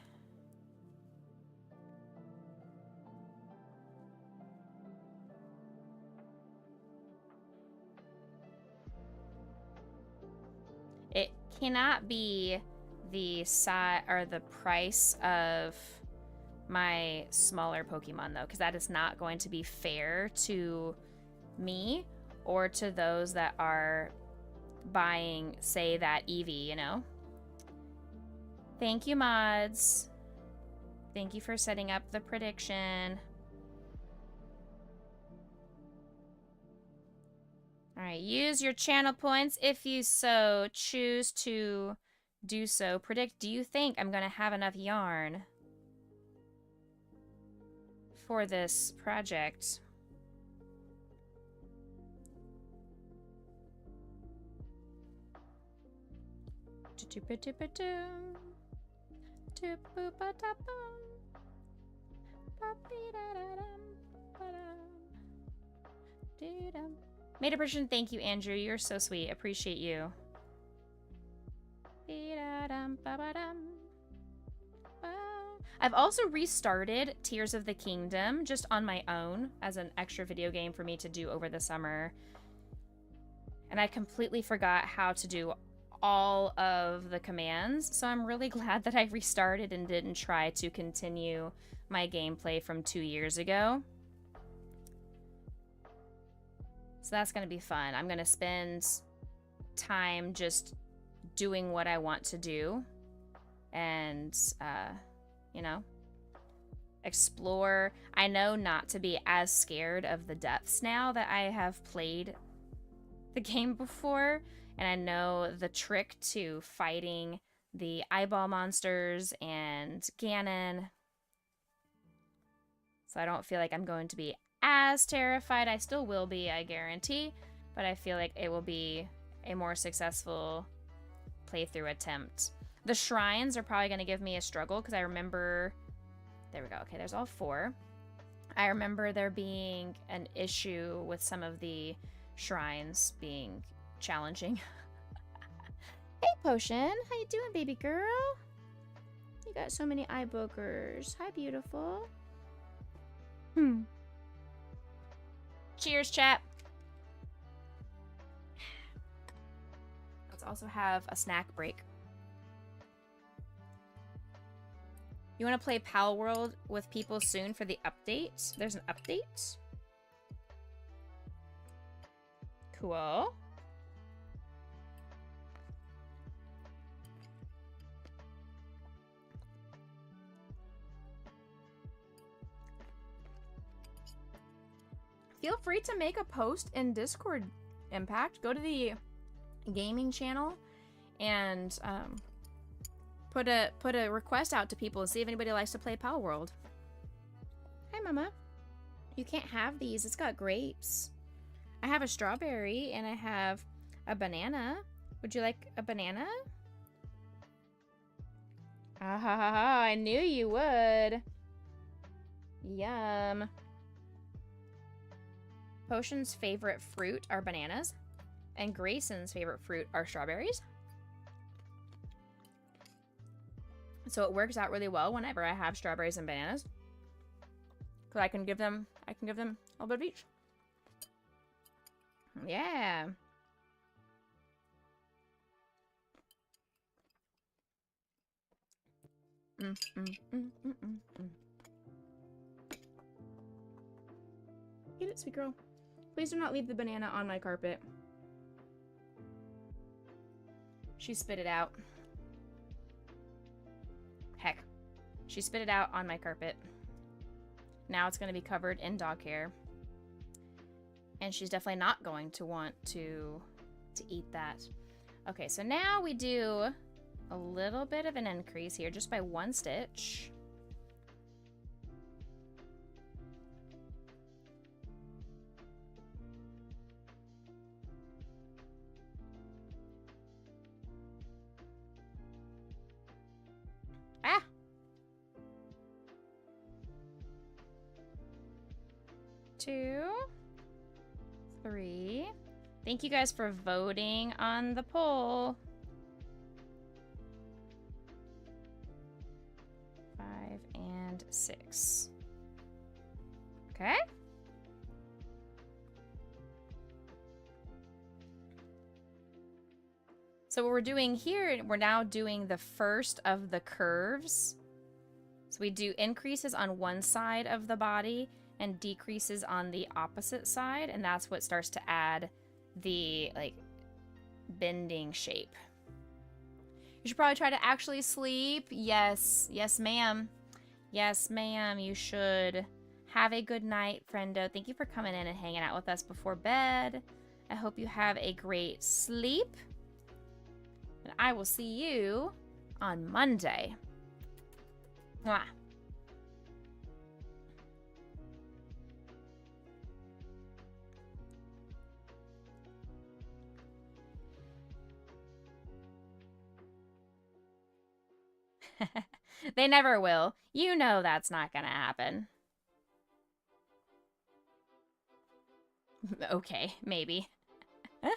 It cannot be the size or the price of my smaller Pokemon though, because that is not going to be fair to me or to those that are buying, say, that Eevee, you know? Thank you, mods. Thank you for setting up the prediction. Alright, use your channel points if you so choose to do so. Predict, do you think I'm going to have enough yarn for this project? Made a prediction. Thank you, Andrew. You're so sweet. Appreciate you. I've also restarted Tears of the Kingdom just on my own as an extra video game for me to do over the summer. And I completely forgot how to do all of the commands, so I'm really glad that I restarted and didn't try to continue my gameplay from 2 years ago. So that's going to be fun. I'm going to spend time just doing what I want to do and, you know, explore. I know not to be as scared of the depths now that I have played the game before, and I know the trick to fighting the eyeball monsters and Ganon. So I don't feel like I'm going to be as terrified. I still will be, I guarantee, but I feel like it will be a more successful playthrough attempt. The shrines are probably going to give me a struggle because I remember... There we go. Okay, there's all 4. I remember there being an issue with some of the shrines being challenging. Hey, Potion. How you doing, baby girl? You got so many eye boogers. Hi, beautiful. Cheers, chat. Let's also have a snack break. You want to play Pal World with people soon for the update? There's an update. Cool. Feel free to make a post in Discord, Impact. Go to the gaming channel and put a request out to people and see if anybody likes to play Pal World. Hi, Mama. You can't have these. It's got grapes. I have a strawberry and I have a banana. Would you like a banana? Ah ha ha ha. I knew you would. Yum. Potion's favorite fruit are bananas, and Grayson's favorite fruit are strawberries. So it works out really well whenever I have strawberries and bananas, because I can give them a little bit of each. Yeah. Get it, sweet girl. Please do not leave the banana on my carpet. She spit it out. Heck. She spit it out on my carpet. Now it's going to be covered in dog hair. And she's definitely not going to want to eat that. Okay, so now we do a little bit of an increase here, just by 1 stitch. Ah! 2, 3. Thank you guys for voting on the poll. 5 and 6. Okay. So what we're doing here, we're now doing the first of the curves. So we do increases on one side of the body and decreases on the opposite side, and that's what starts to add the like bending shape. You should probably try to actually sleep. Yes, yes ma'am. Yes ma'am, you should. Have a good night, friendo. Thank you for coming in and hanging out with us before bed. I hope you have a great sleep. And I will see you on Monday. Mwah. They never will. You know that's not gonna happen. Okay, maybe. 5.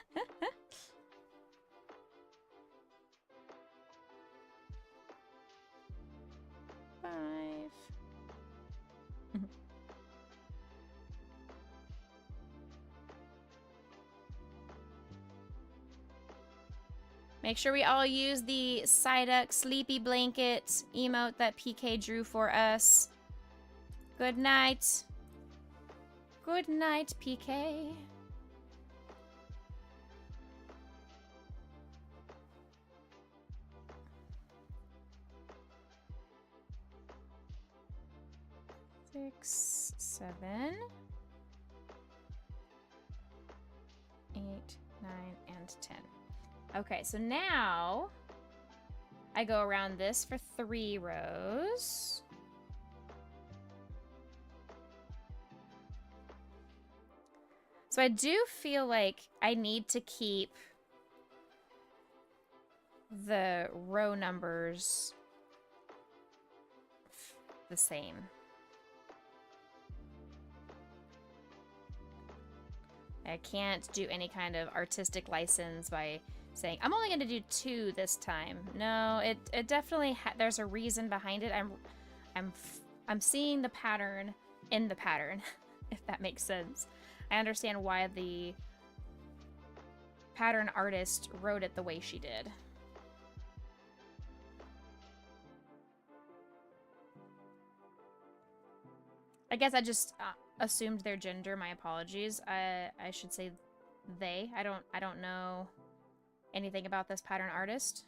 Make sure we all use the Psyduck sleepy blanket emote that PK drew for us. Good night. Good night, PK. 6, 7, 8, 9, and 10. Okay, so now I go around this for 3 rows. So I do feel like I need to keep the row numbers the same. I can't do any kind of artistic license by saying, I'm only going to do 2 this time. No, it definitely, there's a reason behind it. I'm seeing the pattern in the pattern, if that makes sense. I understand why the pattern artist wrote it the way she did. I guess I just assumed their gender. My apologies. I should say they. I don't know anything about this pattern artist.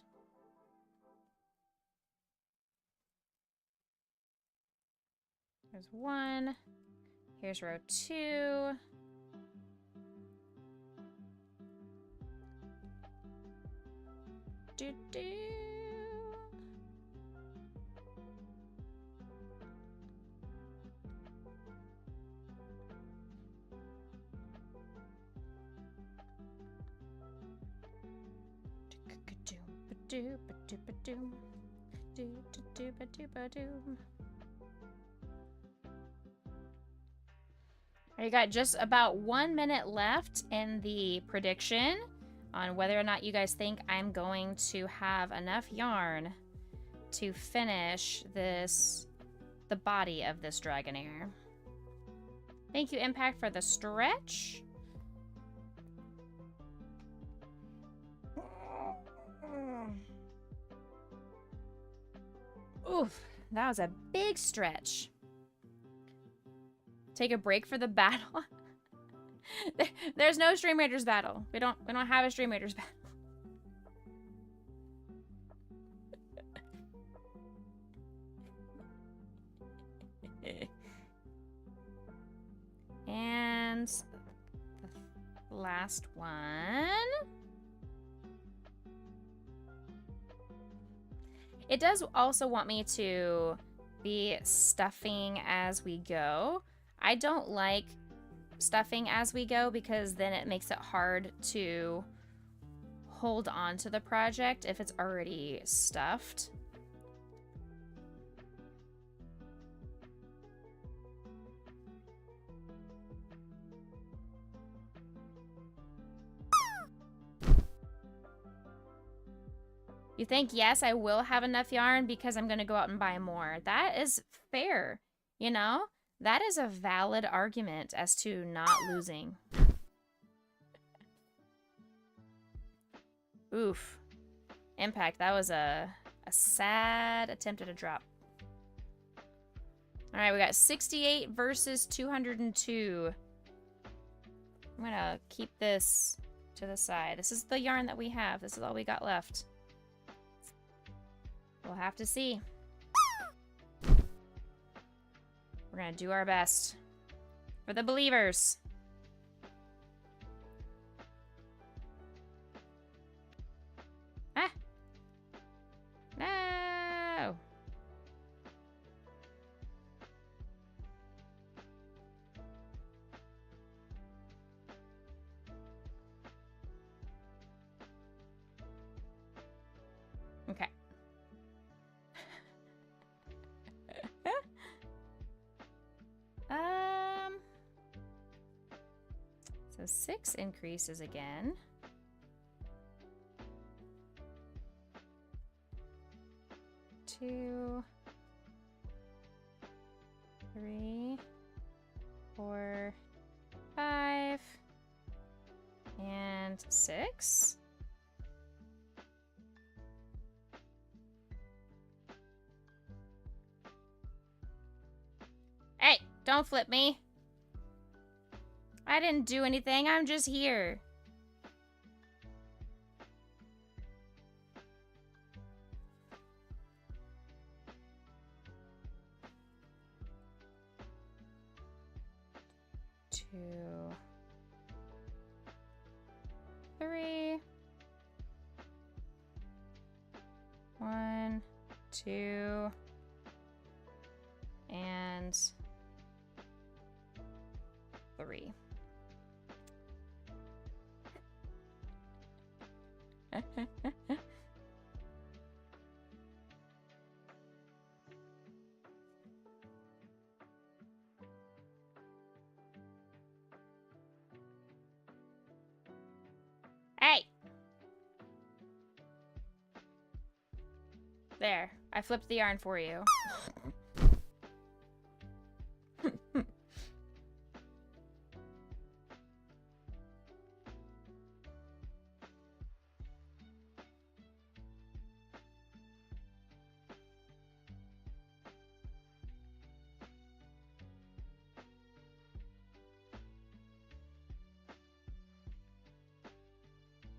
There's 1. Here's row 2. Do do. You got just about 1 minute left in the prediction on whether or not you guys think I'm going to have enough yarn to finish the body of this Dragonair. Thank you, Impact, for the stretch. Oof, that was a big stretch. Take a break for the battle. There's no Stream Raiders battle. We don't have a Stream Raiders battle. And the last one. It does also want me to be stuffing as we go. I don't like stuffing as we go because then it makes it hard to hold on to the project if it's already stuffed. You think, yes, I will have enough yarn because I'm going to go out and buy more. That is fair, you know? That is a valid argument as to not losing. Oof. Impact, that was a sad attempt at a drop. All right, we got 68 versus 202. I'm going to keep this to the side. This is the yarn that we have. This is all we got left. We'll have to see. We're gonna do our best. For the believers. Ah! No! Okay. So 6 increases again. 2, 3, 4, 5, and 6. Hey, don't flip me. I didn't do anything. I'm just here. 2, 3. 1, 2, and 3. Hey! There, I flipped the yarn for you.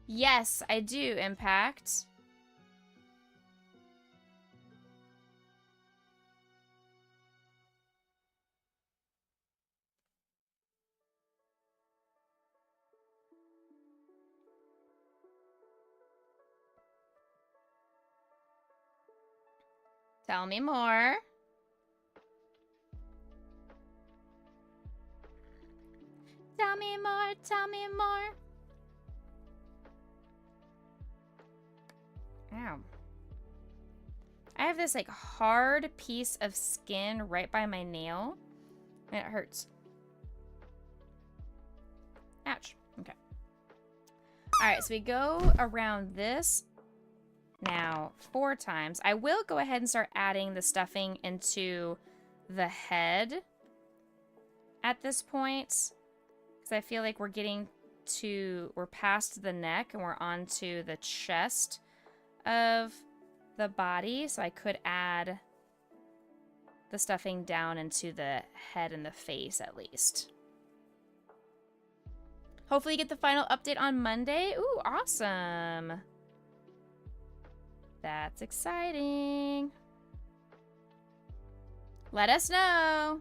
Yes, I do, Impact. Tell me more. Tell me more, tell me more. Ow. I have this like hard piece of skin right by my nail, and it hurts. Ouch. Okay. All right, so we go around this now 4 times. I will go ahead and start adding the stuffing into the head at this point, because I feel like we're past the neck and we're onto the chest of the body, so I could add the stuffing down into the head and the face at least. Hopefully get the final update on Monday. Ooh, awesome. That's exciting. Let us know.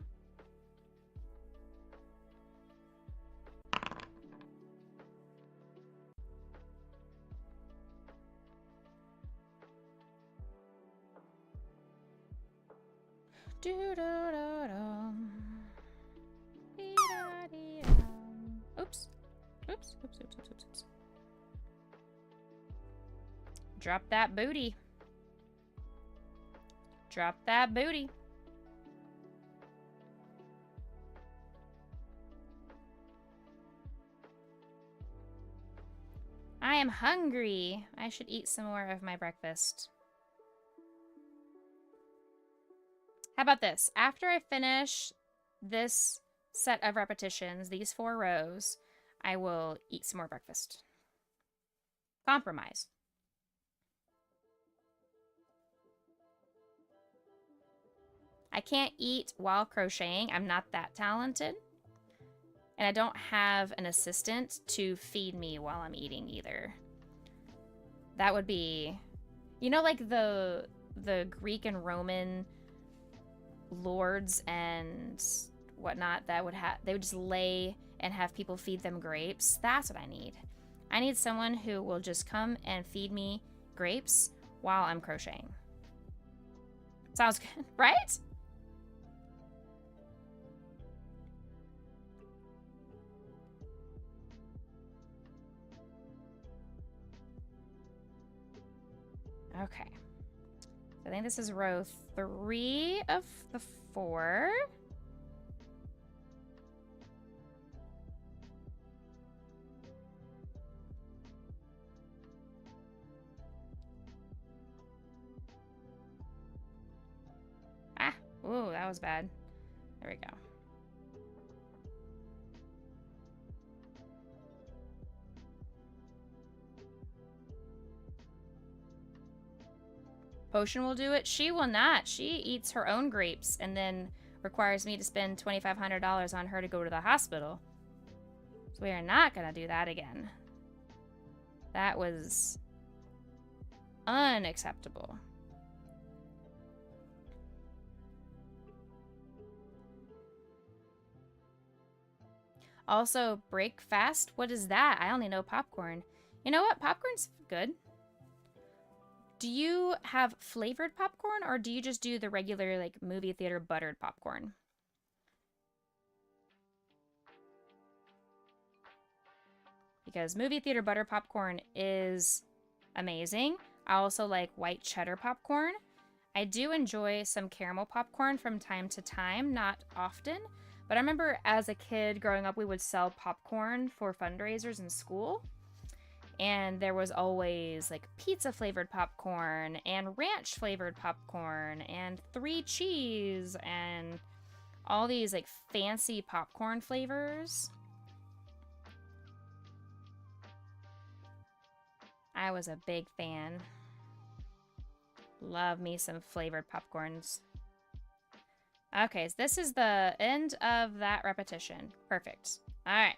Oops. Oops. Drop that booty. Drop that booty. I am hungry. I should eat some more of my breakfast. How about this? After I finish this set of repetitions, these 4 rows, I will eat some more breakfast. Compromise. I can't eat while crocheting. I'm not that talented. And I don't have an assistant to feed me while I'm eating either. That would be, you know, like the Greek and Roman lords and whatnot that they would just lay and have people feed them grapes. That's what I need. I need someone who will just come and feed me grapes while I'm crocheting. Sounds good, right? Okay. So I think this is row 3 of the 4. Ah, ooh, that was bad. There we go. Potion will do it. She will not. She eats her own grapes and then requires me to spend $2,500 on her to go to the hospital. So we are not going to do that again. That was unacceptable. Also, break fast? What is that? I only know popcorn. You know what? Popcorn's good. Do you have flavored popcorn, or do you just do the regular, like, movie theater buttered popcorn? Because movie theater butter popcorn is amazing. I also like white cheddar popcorn. I do enjoy some caramel popcorn from time to time, not often. But I remember as a kid growing up, we would sell popcorn for fundraisers in school. And there was always like pizza flavored popcorn and ranch flavored popcorn and 3 cheese and all these like fancy popcorn flavors. I was a big fan. Love me some flavored popcorns. Okay, so this is the end of that repetition. Perfect. All right.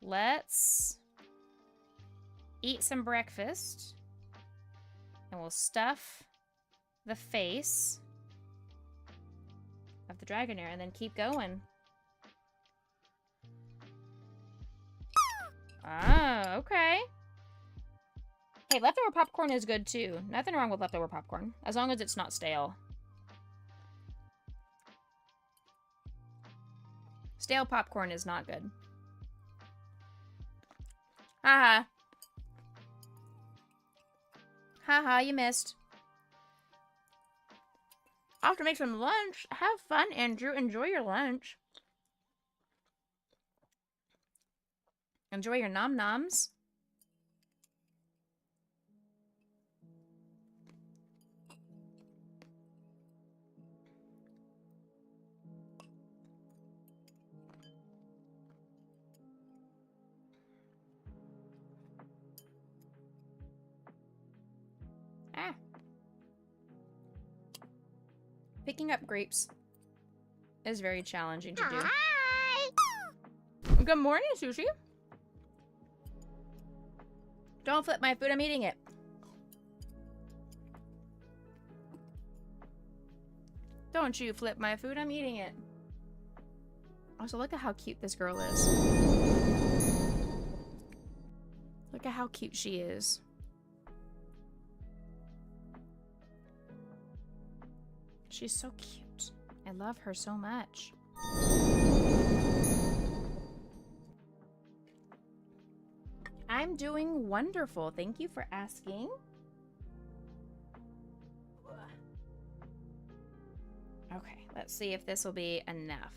Let's eat some breakfast. And we'll stuff the face of the Dragonair and then keep going. Oh, okay. Hey, leftover popcorn is good too. Nothing wrong with leftover popcorn, as long as it's not stale. Stale popcorn is not good. Haha. Haha, you missed. I'll have to make some lunch. Have fun, Andrew. Enjoy your lunch. Enjoy your nom-noms. Ah. Picking up grapes is very challenging to do. Hi! Good morning, Sushi. Don't flip my food, I'm eating it. Don't you flip my food, I'm eating it. Also, look at how cute this girl is. Look at how cute she is. She's so cute. I love her so much. I'm doing wonderful. Thank you for asking. Okay, let's see if this will be enough.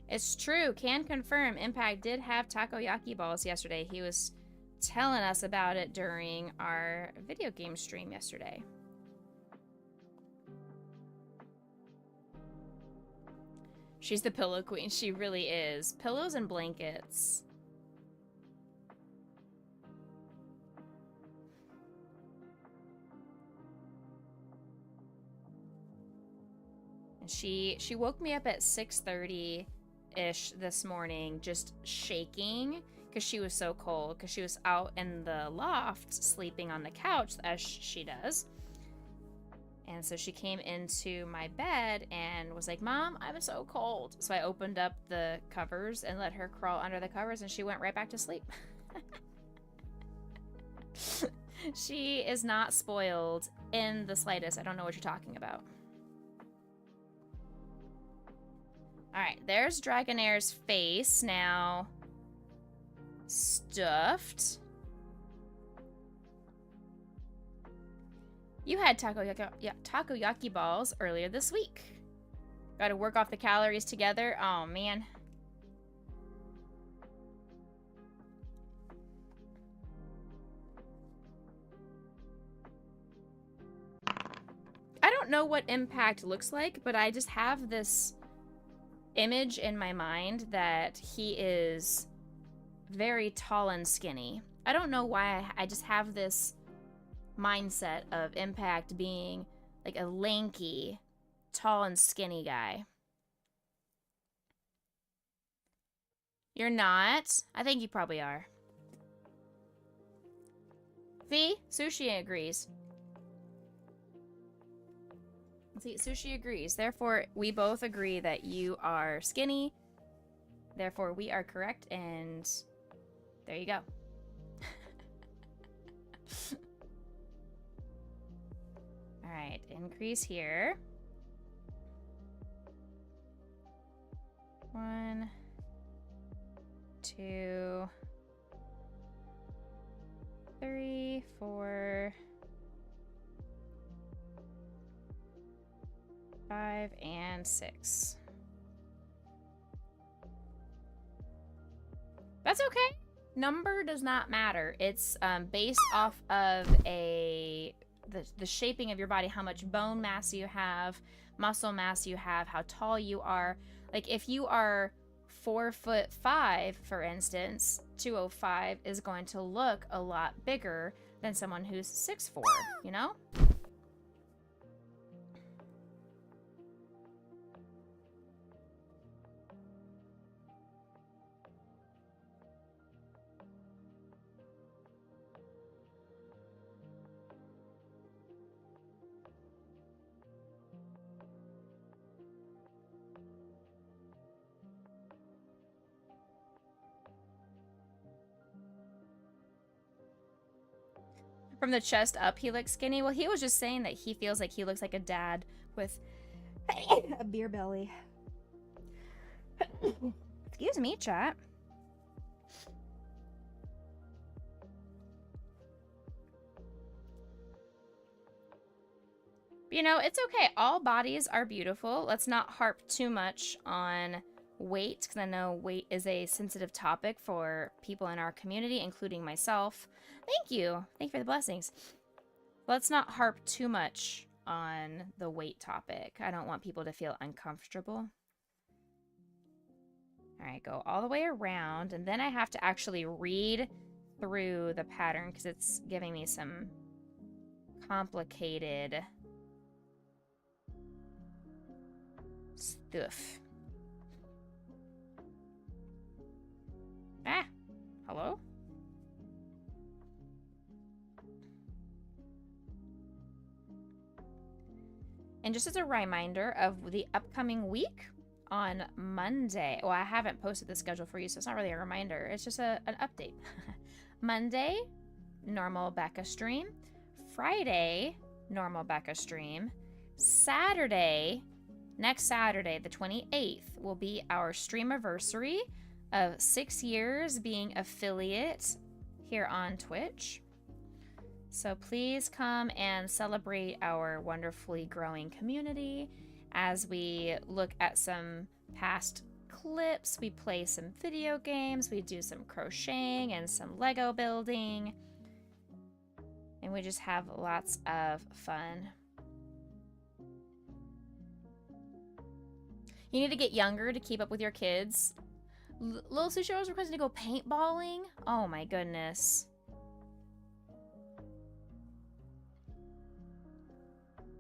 It's true. Can confirm Impact did have takoyaki balls yesterday. He was telling us about it during our video game stream yesterday. She's the pillow queen. She really is. Pillows and blankets. And she woke me up at 6:30-ish this morning, just shaking because she was so cold, because she was out in the loft sleeping on the couch, as she does. And so she came into my bed and was like, "Mom, I'm so cold." So I opened up the covers and let her crawl under the covers, and she went right back to sleep. She is not spoiled in the slightest. I don't know what you're talking about. Alright, there's Dragonair's face now stuffed. You had takoyaki balls earlier this week. Got to work off the calories together. Oh, man. I don't know what Impact looks like, but I just have this image in my mind that he is very tall and skinny. I don't know why. I just have this mindset of Impact being like a lanky, tall and skinny guy. You're not? I think you probably are. See? Sushi agrees. See, Sushi agrees. Therefore, we both agree that you are skinny. Therefore, we are correct, and there you go. All right, increase here. 1, 2, 3, 4, 5, and 6. That's okay. Number does not matter. It's based off of the shaping of your body, how much bone mass you have, muscle mass you have, how tall you are. Like if you are 4'5", for instance, 205 is going to look a lot bigger than someone who's 6'4", you know? From the chest up, he looks skinny. Well, he was just saying that he feels like he looks like a dad with a beer belly. Excuse me, chat. You know, it's okay. All bodies are beautiful. Let's not harp too much on weight, because I know weight is a sensitive topic for people in our community, including myself. Thank you. Thank you for the blessings. Let's not harp too much on the weight topic. I don't want people to feel uncomfortable. All right, go all the way around, and then I have to actually read through the pattern because it's giving me some complicated stuff. Ah, hello? And just as a reminder of the upcoming week, on Monday, well, I haven't posted the schedule for you, so it's not really a reminder. It's just an update. Monday, normal Becca stream. Friday, normal Becca stream. Saturday, next Saturday, the 28th, will be our streamiversary of 6 years being affiliate here on Twitch. So please come and celebrate our wonderfully growing community as we look at some past clips, we play some video games, we do some crocheting and some Lego building, and we just have lots of fun. You need to get younger to keep up with your kids. Little Sushi was requesting to go paintballing. Oh my goodness.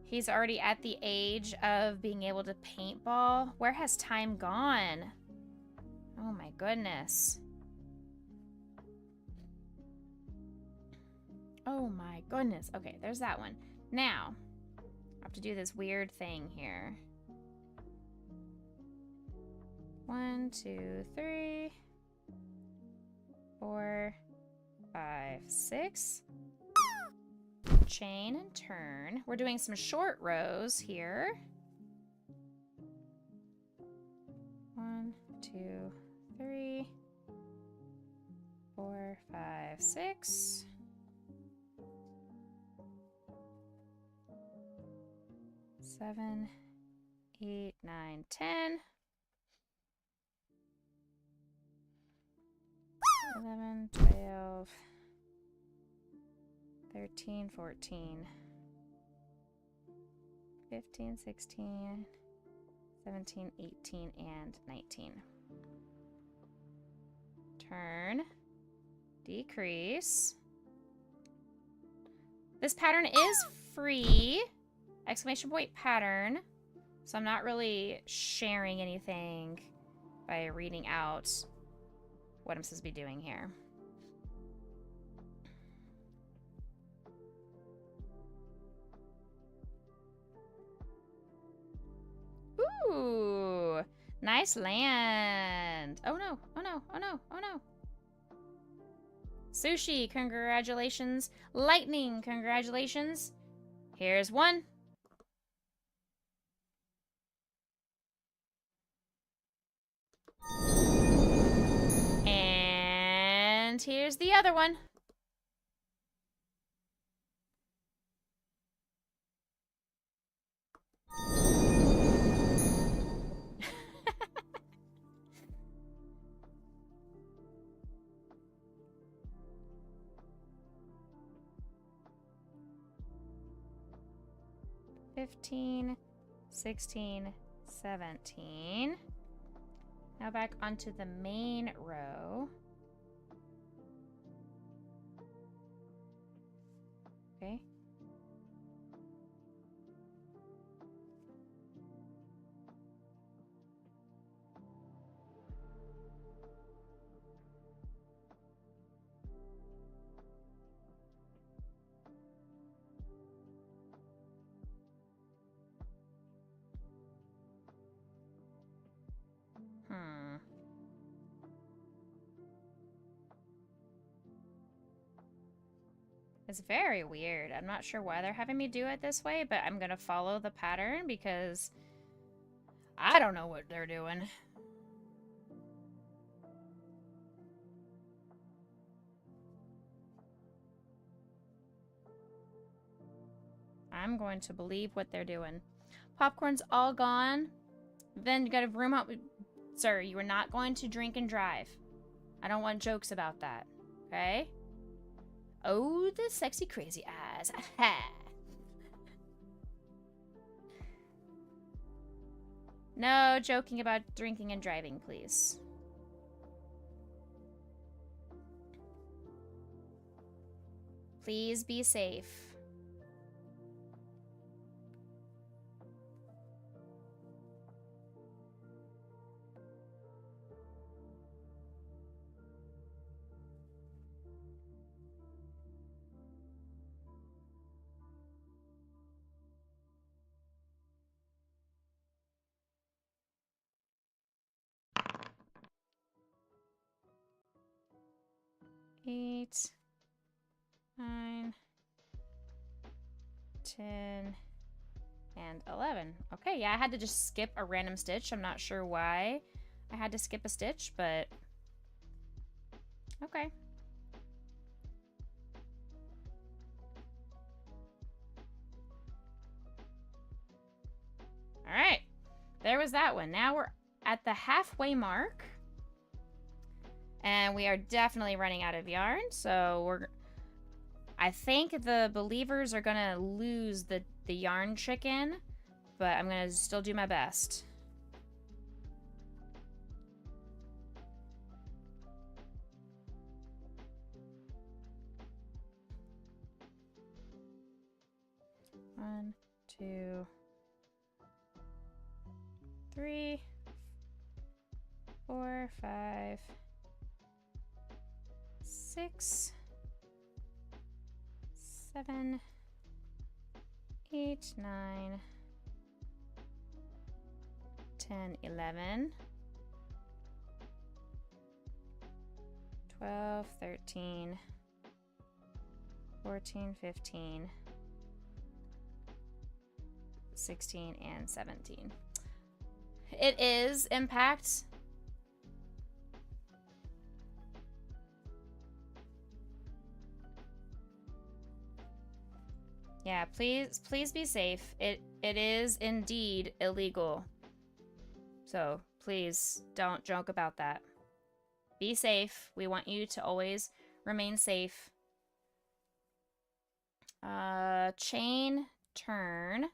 He's already at the age of being able to paintball. Where has time gone? Oh my goodness. Oh my goodness. Okay, there's that one. Now, I have to do this weird thing here. 1, 2, 3, 4, 5, 6. Chain and turn. We're doing some short rows here. 1, 2, 3, 4, 5, 6. 7, 8, 9, 10. 11, 12, 13, 14, 15, 16, 17, 18, and 19. Turn, decrease. This pattern is free, exclamation point pattern, so I'm not really sharing anything by reading out what I'm supposed to be doing here. Nice land. Oh no, oh no, oh no, oh no. Sushi, congratulations. Lightning, congratulations. Here's one. And here's the other one. $15, $16, $17. Now back onto the main row. Okay. It's very weird. I'm not sure why they're having me do it this way, but I'm gonna follow the pattern because I don't know what they're doing. I'm going to believe what they're doing. Popcorn's all gone. Then you gotta room out. Sir, you are not going to drink and drive. I don't want jokes about that. Okay? Oh, the sexy crazy eyes. No joking about drinking and driving, please. Please be safe. Eight, 9, 10, and 11. Okay, yeah, I had to just skip a random stitch. I'm not sure why I had to skip a stitch, but okay. All right, there was that one. Now we're at the halfway mark. And we are definitely running out of yarn, so I think the believers are gonna lose the yarn chicken, but I'm gonna still do my best. One, 2, 3, 4, 5, 6, 7, 8, 9, 10, 11, 12, 13, 14, 15, 16, and 17. It is impact. Yeah, please be safe. It is indeed illegal. So please don't joke about that. Be safe. We want you to always remain safe. Chain turn.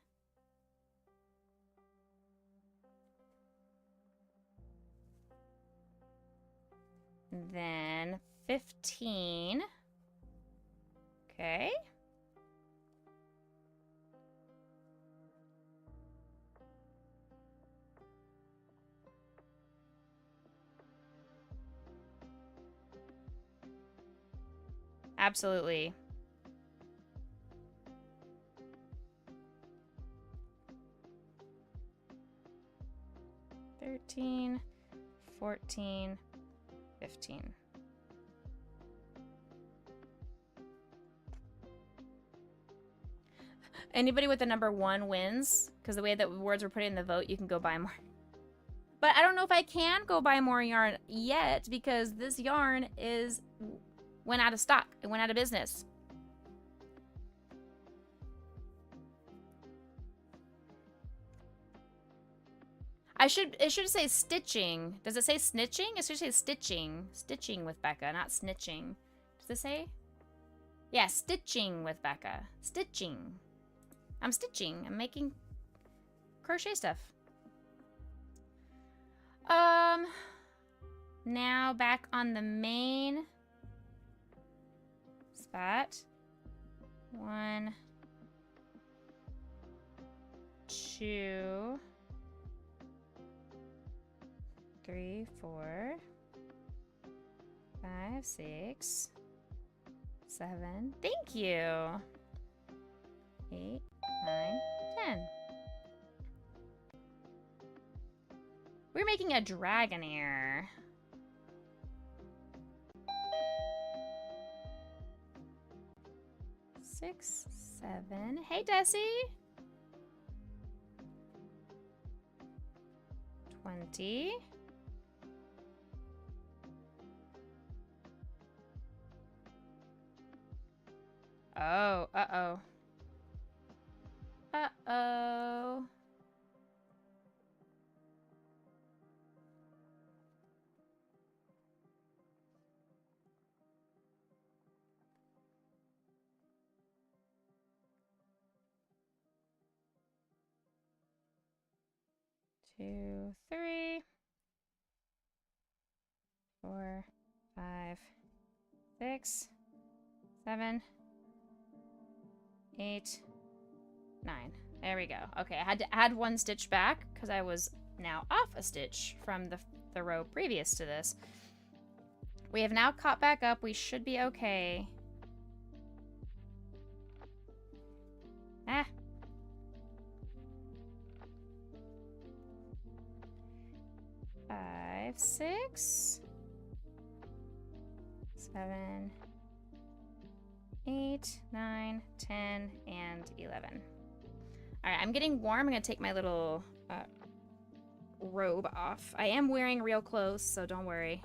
Then 15. Okay. Absolutely. 13, 14, 15. Anybody with the number 1 wins, because the way that words were put in the vote, you can go buy more. But I don't know if I can go buy more yarn yet, because this yarn went out of stock. It went out of business. It should say stitching. Does it say snitching? It should say stitching. Stitching with Becca, not snitching. Does it say? Yeah, stitching with Becca. Stitching. I'm stitching. I'm making crochet stuff. Now back on the main spot. 1, 2, 3, 4, 5, 6, 7. Thank you. 8, 9, 10. We're making a Dragonair. Six, 7. Hey, Desi. 20. Oh, uh-oh. Uh-oh. Two, 3, 4, 5, 6, 7, 8, 9. There we go. Okay, I had to add 1 stitch back because I was now off a stitch from the row previous to this. We have now caught back up. We should be okay. Ah. Five, 6, 7, 8, 9, 10, and 11. All right, I'm getting warm. I'm gonna take my little robe off. I am wearing real clothes, so don't worry.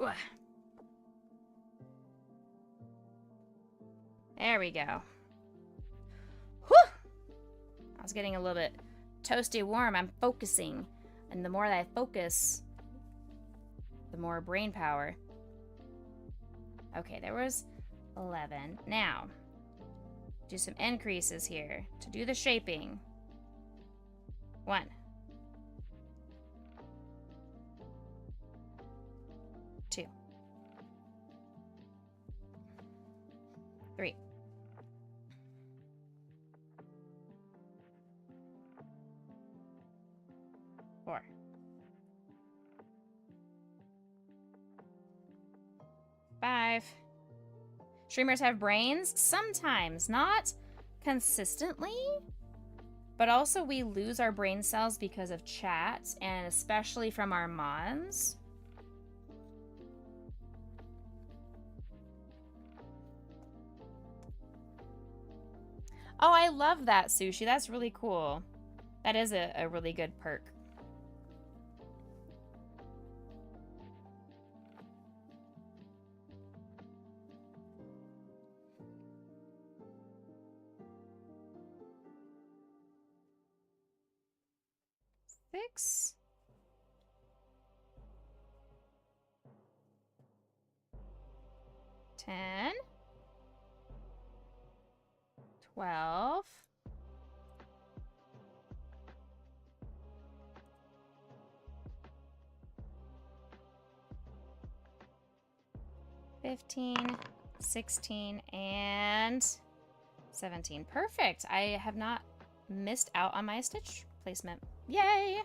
Ooh. There we go. Whew! I was getting a little bit toasty warm. I'm focusing. And the more that I focus, the more brain power. Okay, there was 11. Now, do some increases here to do the shaping. 1. 2. 3. 4. 5. Streamers have brains? Sometimes, not consistently, but also we lose our brain cells because of chat, and especially from our mods. Oh, I love that, Sushi. That's really cool. That is a really good perk. Six. 10. 12. 15, 16, and 17. Perfect. I have not missed out on my stitch placement. Yay!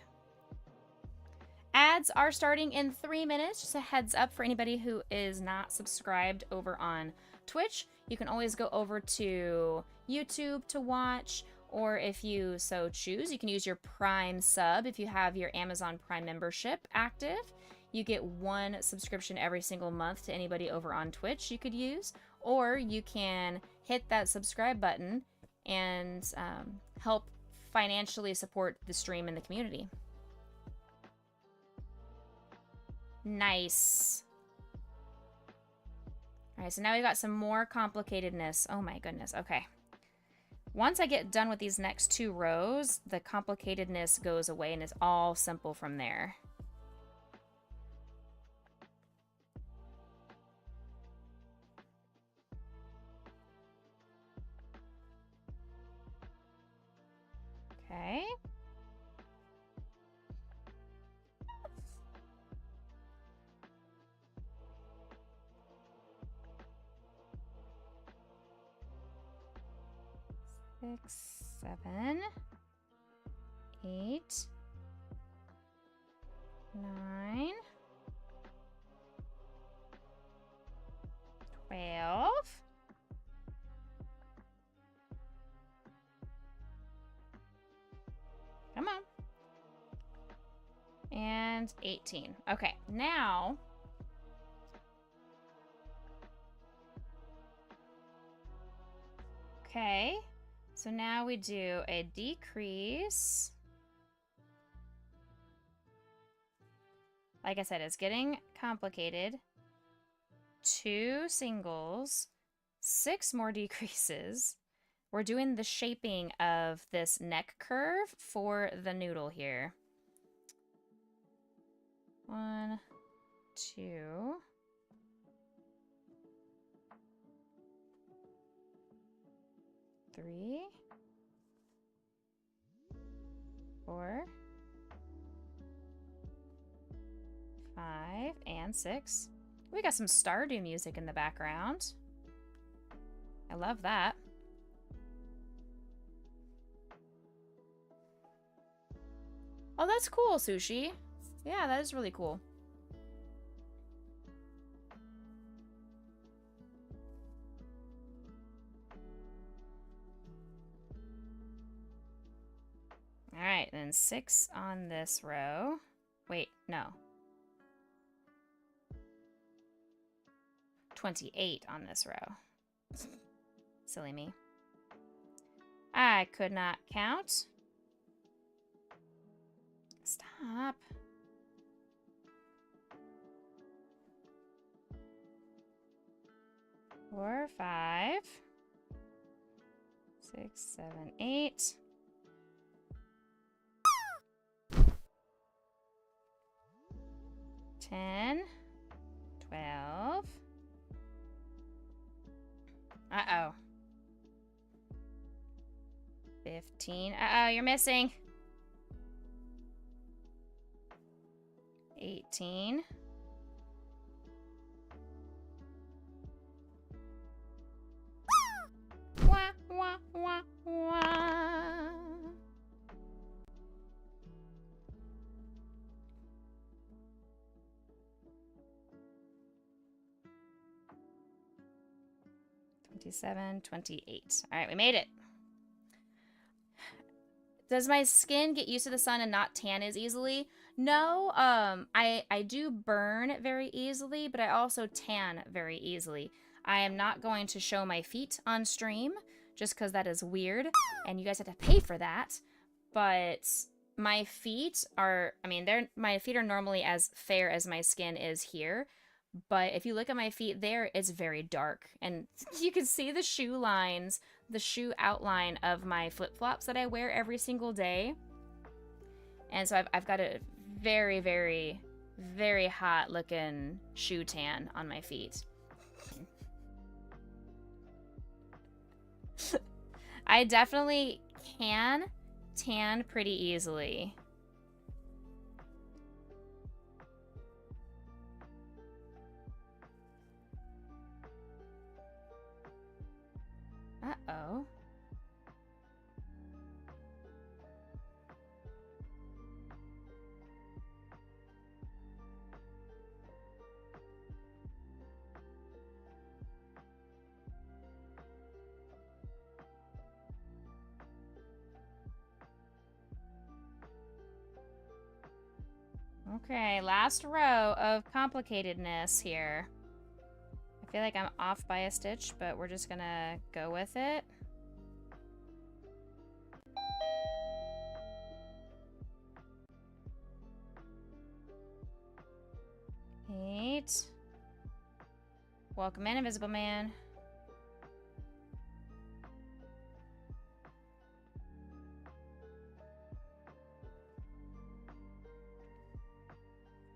Ads are starting in 3 minutes. Just a heads up for anybody who is not subscribed over on Twitch, you can always go over to YouTube to watch, or if you so choose, you can use your Prime sub. If you have your Amazon Prime membership active, you get 1 subscription every single month to anybody over on Twitch you could use, or you can hit that subscribe button and help financially support the stream and the community. Nice. All right, so now we've got some more complicatedness. Oh my goodness, okay. Once I get done with these next 2 rows, the complicatedness goes away and it's all simple from there. Okay. Six, 7, 8, 9, 12. Come on. And 18. Okay, now okay. So now we do a decrease. Like I said, it's getting complicated. 2 singles, 6 more decreases. We're doing the shaping of this neck curve for the noodle here. 1, 2. 3, 4, 5, and 6. We got some Stardew music in the background. I love that. Oh, that's cool, Sushi. Yeah, that is really cool. All right, then 6 on this row. Wait, no. 28 on this row. Silly me. I could not count. Stop. Four, 5, 6, 7, 8. 10, 12. Uh-oh. 15. Uh-oh, you're missing. 18. 27, 28. All right, we made it. Does my skin get used to the sun and not tan as easily? No, I do burn very easily, but I also tan very easily. I am not going to show my feet on stream just because that is weird and you guys have to pay for that. But my feet are, I mean, my feet are normally as fair as my skin is here. But if you look at my feet there, it's very dark. And you can see the shoe lines, the shoe outline of my flip-flops that I wear every single day. And so I've got a very, very, very hot looking shoe tan on my feet. I definitely can tan pretty easily. Uh-oh. Okay, last row of complicatedness here. I feel like I'm off by a stitch, but we're just gonna go with it. Eight. Welcome in, Invisible Man.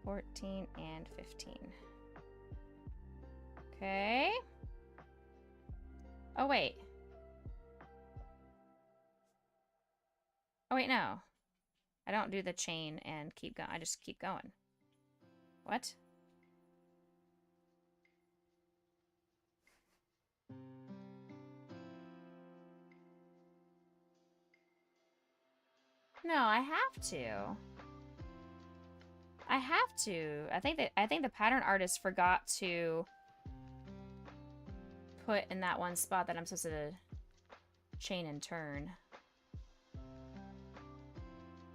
$14 and $15. Okay. Oh, wait. Oh, wait, no. I don't do the chain and keep going. I just keep going. What? No, I have to. I have to. I think the pattern artist forgot to put in that one spot that I'm supposed to chain and turn.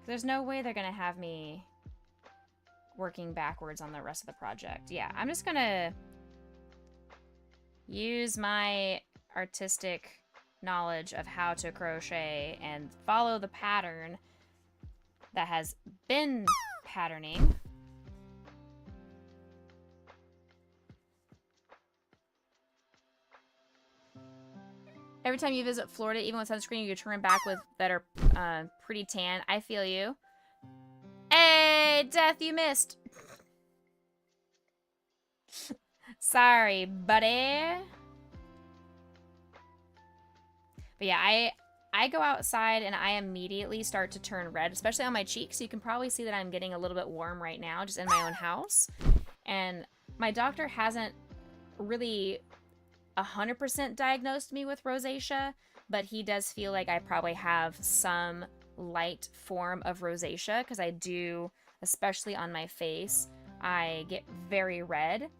There's no way they're gonna have me working backwards on the rest of the project. Yeah, I'm just gonna use my artistic knowledge of how to crochet and follow the pattern that has been patterning. Every time you visit Florida, even with sunscreen, you turn back with that are pretty tan. I feel you. Hey, Death, you missed. Sorry, buddy. But yeah, I go outside and I immediately start to turn red, especially on my cheeks. You can probably see that I'm getting a little bit warm right now, just in my own house. And my doctor hasn't really 100% diagnosed me with rosacea, but he does feel like I probably have some light form of rosacea because I do, especially on my face, I get very red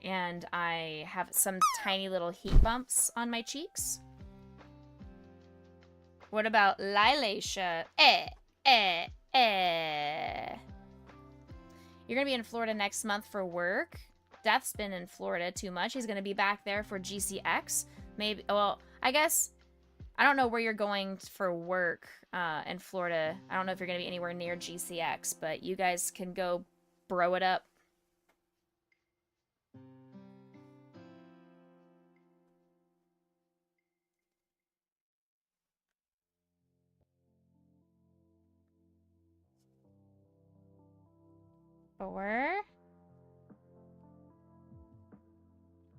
and I have some tiny little heat bumps on my cheeks. What about lilacea? You're gonna be in Florida next month for work. Death's been in Florida too much. He's gonna be back there for GCX. Maybe, well, I guess, I don't know where you're going for work in Florida. I don't know if you're gonna be anywhere near GCX, but you guys can go bro it up. Four.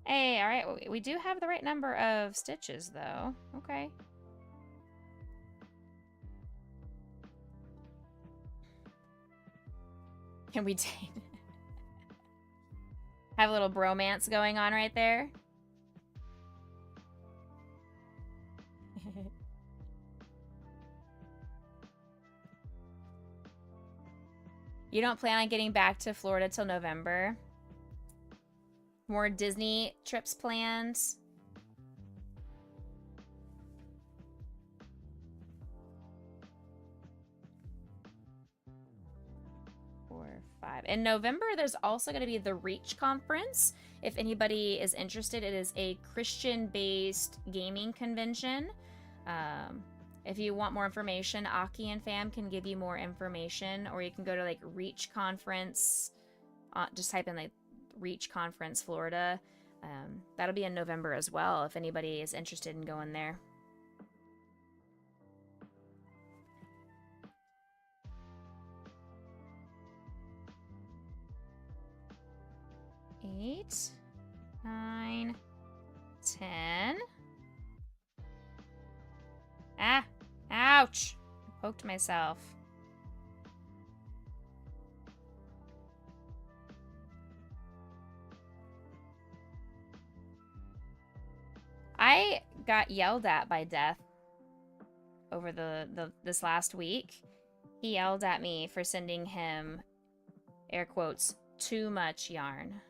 Hey, alright, we do have the right number of stitches, though. Okay. Can we date? Have a little bromance going on right there. You don't plan on getting back to Florida till November? More Disney trips planned? 4, 5. In November, there's also going to be the Reach Conference. If anybody is interested, it is a Christian-based gaming convention. If you want more information, Aki and Fam can give you more information, or you can go to like Reach Conference. Just type in like Reach Conference Florida. That'll be in November as well if anybody is interested in going there. Eight, 9, 10. Ah! Ouch! I poked myself. I got yelled at by Death over this last week. He yelled at me for sending him, air quotes, too much yarn.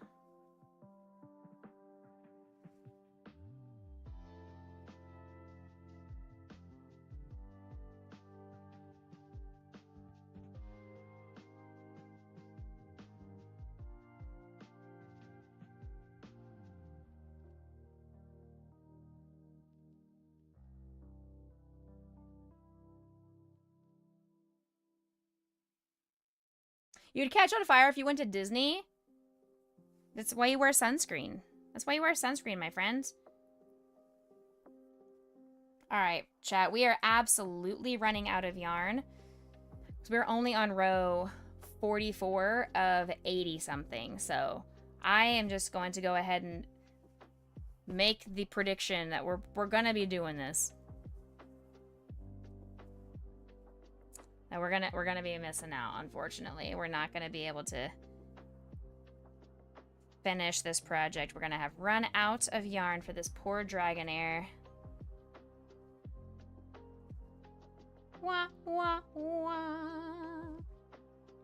You'd catch on fire if you went to Disney. That's why you wear sunscreen. That's why you wear sunscreen, my friend. All right, chat. We are absolutely running out of yarn. We're only on row 44 of 80 something. So I am just going to go ahead and make the prediction that we're gonna be doing this. That we're gonna be missing out, unfortunately. We're not gonna be able to finish this project. We're gonna have run out of yarn for this poor Dragonair. Wah, wah, wah.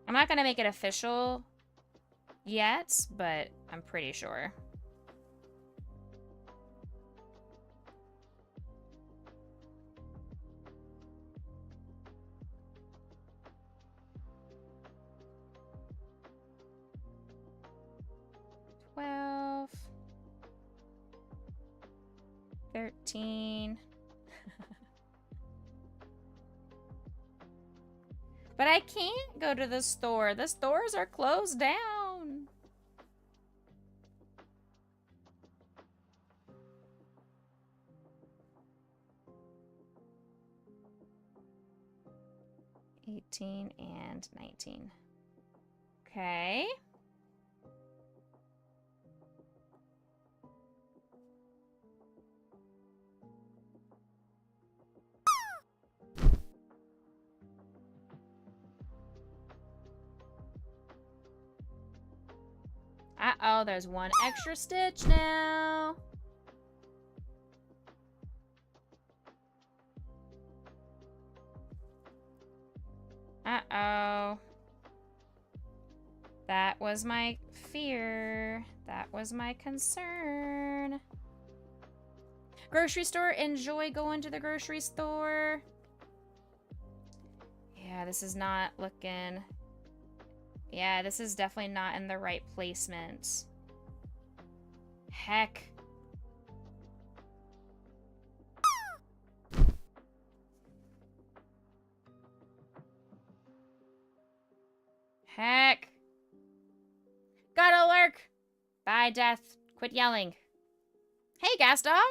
I'm not gonna make it official yet, but I'm pretty sure. $12, $13. But I can't go to the store. The stores are closed down. $18 and $19. Okay. Uh-oh, there's one extra stitch now. Uh-oh. That was my fear. That was my concern. Grocery store, enjoy going to the grocery store. Yeah, this is not looking... Yeah, this is definitely not in the right placement. Heck. Heck. Gotta lurk. Bye, Death. Quit yelling. Hey, Gas Dog.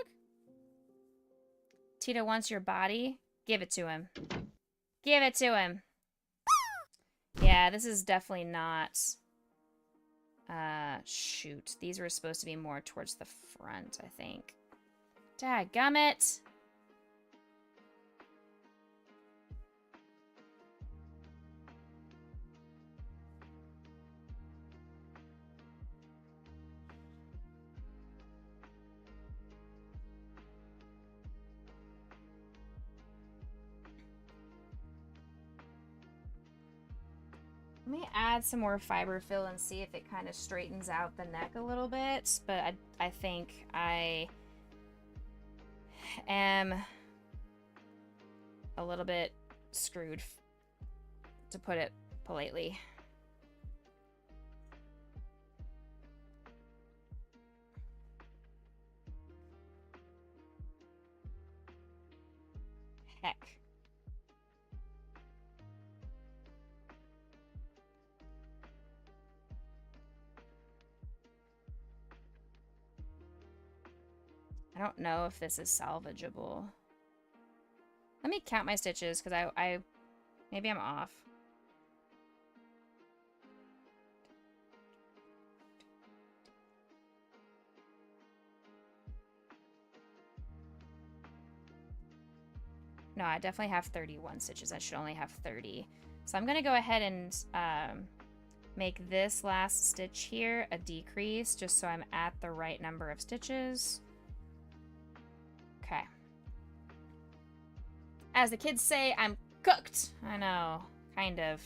Tito wants your body. Give it to him. Give it to him. Yeah, this is definitely not... shoot. These were supposed to be more towards the front, I think. Dadgummit. Let me add some more fiber fill and see if it kind of straightens out the neck a little bit. But I think I am a little bit screwed, to put it politely. Heck. I don't know if this is salvageable. Let me count my stitches, because I maybe I'm off. No, I definitely have 31 stitches. I should only have 30. So I'm going to go ahead and make this last stitch here a decrease, just so I'm at the right number of stitches. Okay. As the kids say, I'm cooked. I know, kind of.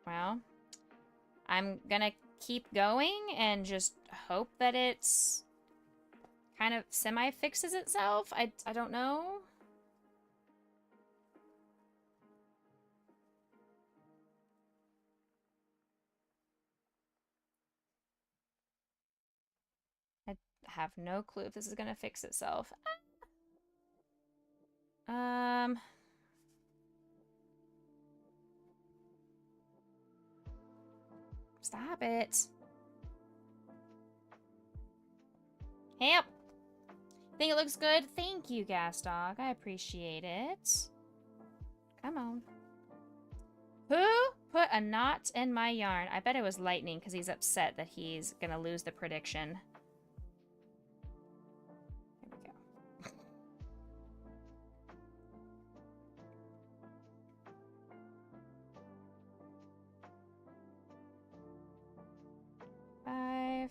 Well, I'm gonna keep going and just hope that it's kind of semi-fixes itself. I don't know. I have no clue if this is gonna fix itself. Stop it. Help. Think it looks good? Thank you, Gas Dog. I appreciate it. Come on. Who put a knot in my yarn? I bet it was Lightning because he's upset that he's gonna lose the prediction. There we go. 5,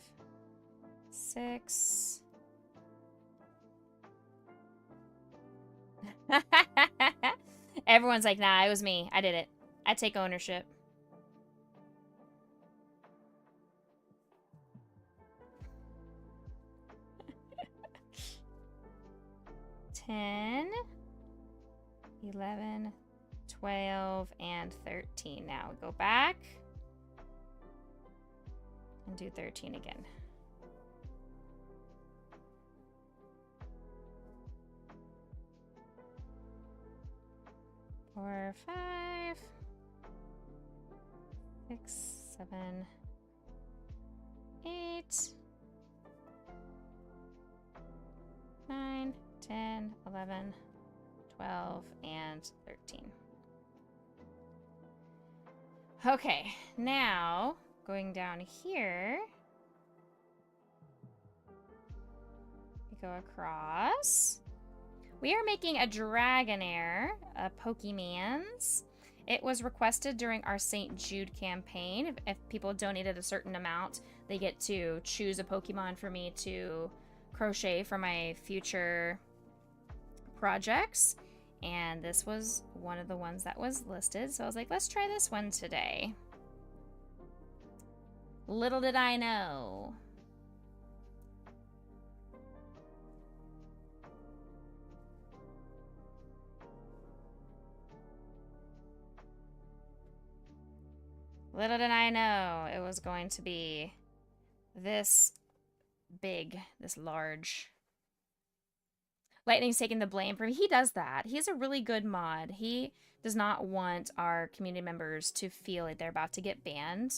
6. Everyone's like, nah, it was me. I did it. I take ownership. $10, 11, 12, and 13. Now go back and do 13 again. Four, 5, 6, 7, 8, 9, 10, 11, 12, and 13. Okay, now going down here, we go across. We are making a Dragonair, a Pokemans. It was requested during our St. Jude campaign. If people donated a certain amount, they get to choose a Pokemon for me to crochet for my future projects. And this was one of the ones that was listed. So I was like, let's try this one today. Little did I know. Little did I know it was going to be this big, this large. Lightning's taking the blame for me. He does that. He's a really good mod. He does not want our community members to feel like they're about to get banned.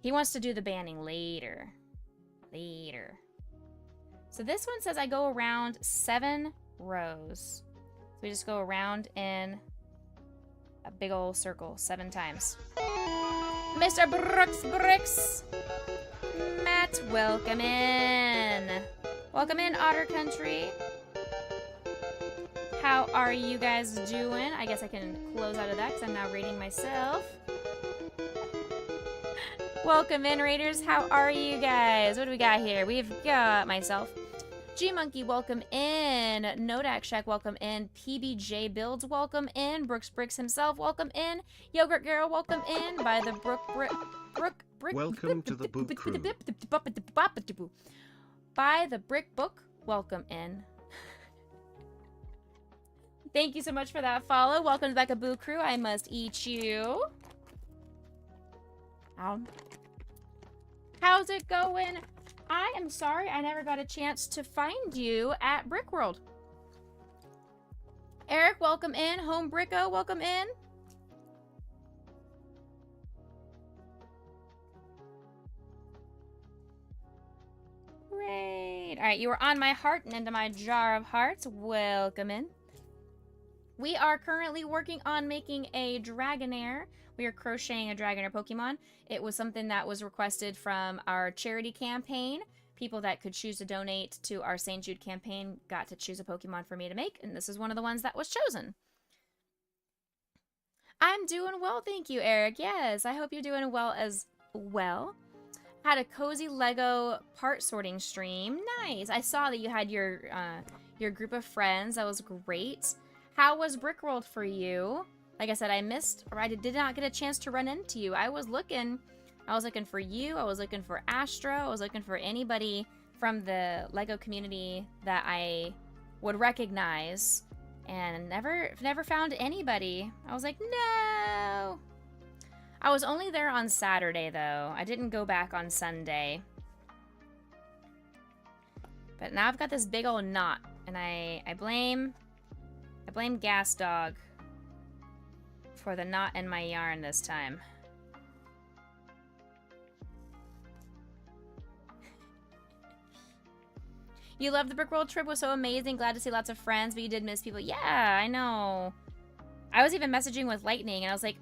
He wants to do the banning later. Later. So this one says I go around 7 rows. So we just go around in a big old circle 7 times. Mr. Bricks. Matt, welcome in. Welcome in, Otter Country. How are you guys doing? I guess I can close out of that because I'm now rating myself. Welcome in, Raiders. How are you guys? What do we got here? We've got myself. G-Monkey, welcome in. Nodak Shack, welcome in. PBJ Builds, welcome in. Brooks Bricks himself, welcome in. Yogurt Girl, welcome in. By the Welcome to the Boo Crew. By the Brick Book, welcome in. Thank you so much for that follow. Welcome to Becca Boo Crew. I must eat you. Ow. How's it going? I am sorry I never got a chance to find you at Brick World. Eric, welcome in. Home Bricko, welcome in. Great. All right, you were on my heart and into my jar of hearts. Welcome in. We are currently working on making a Dragonair. We are crocheting a Dragonair Pokemon. It was something that was requested from our charity campaign. People that could choose to donate to our St. Jude campaign got to choose a Pokemon for me to make, and this is one of the ones that was chosen. I'm doing well, thank you, Eric. Yes, I hope you're doing well as well. Had a cozy Lego part sorting stream. Nice. I saw that you had your group of friends. That was great. How was Brickworld for you? Like I said, I missed, or I did not get a chance to run into you. I was looking for you. I was looking for Astro. I was looking for anybody from the Lego community that I would recognize, and never found anybody. I was like, no. I was only there on Saturday, though. I didn't go back on Sunday. But now I've got this big old knot, and I blame Gas Dog for the knot in my yarn this time. You loved the Brick World trip, was so amazing. Glad to see lots of friends, but you did miss people. Yeah, I know. I was even messaging with Lightning, and I was like,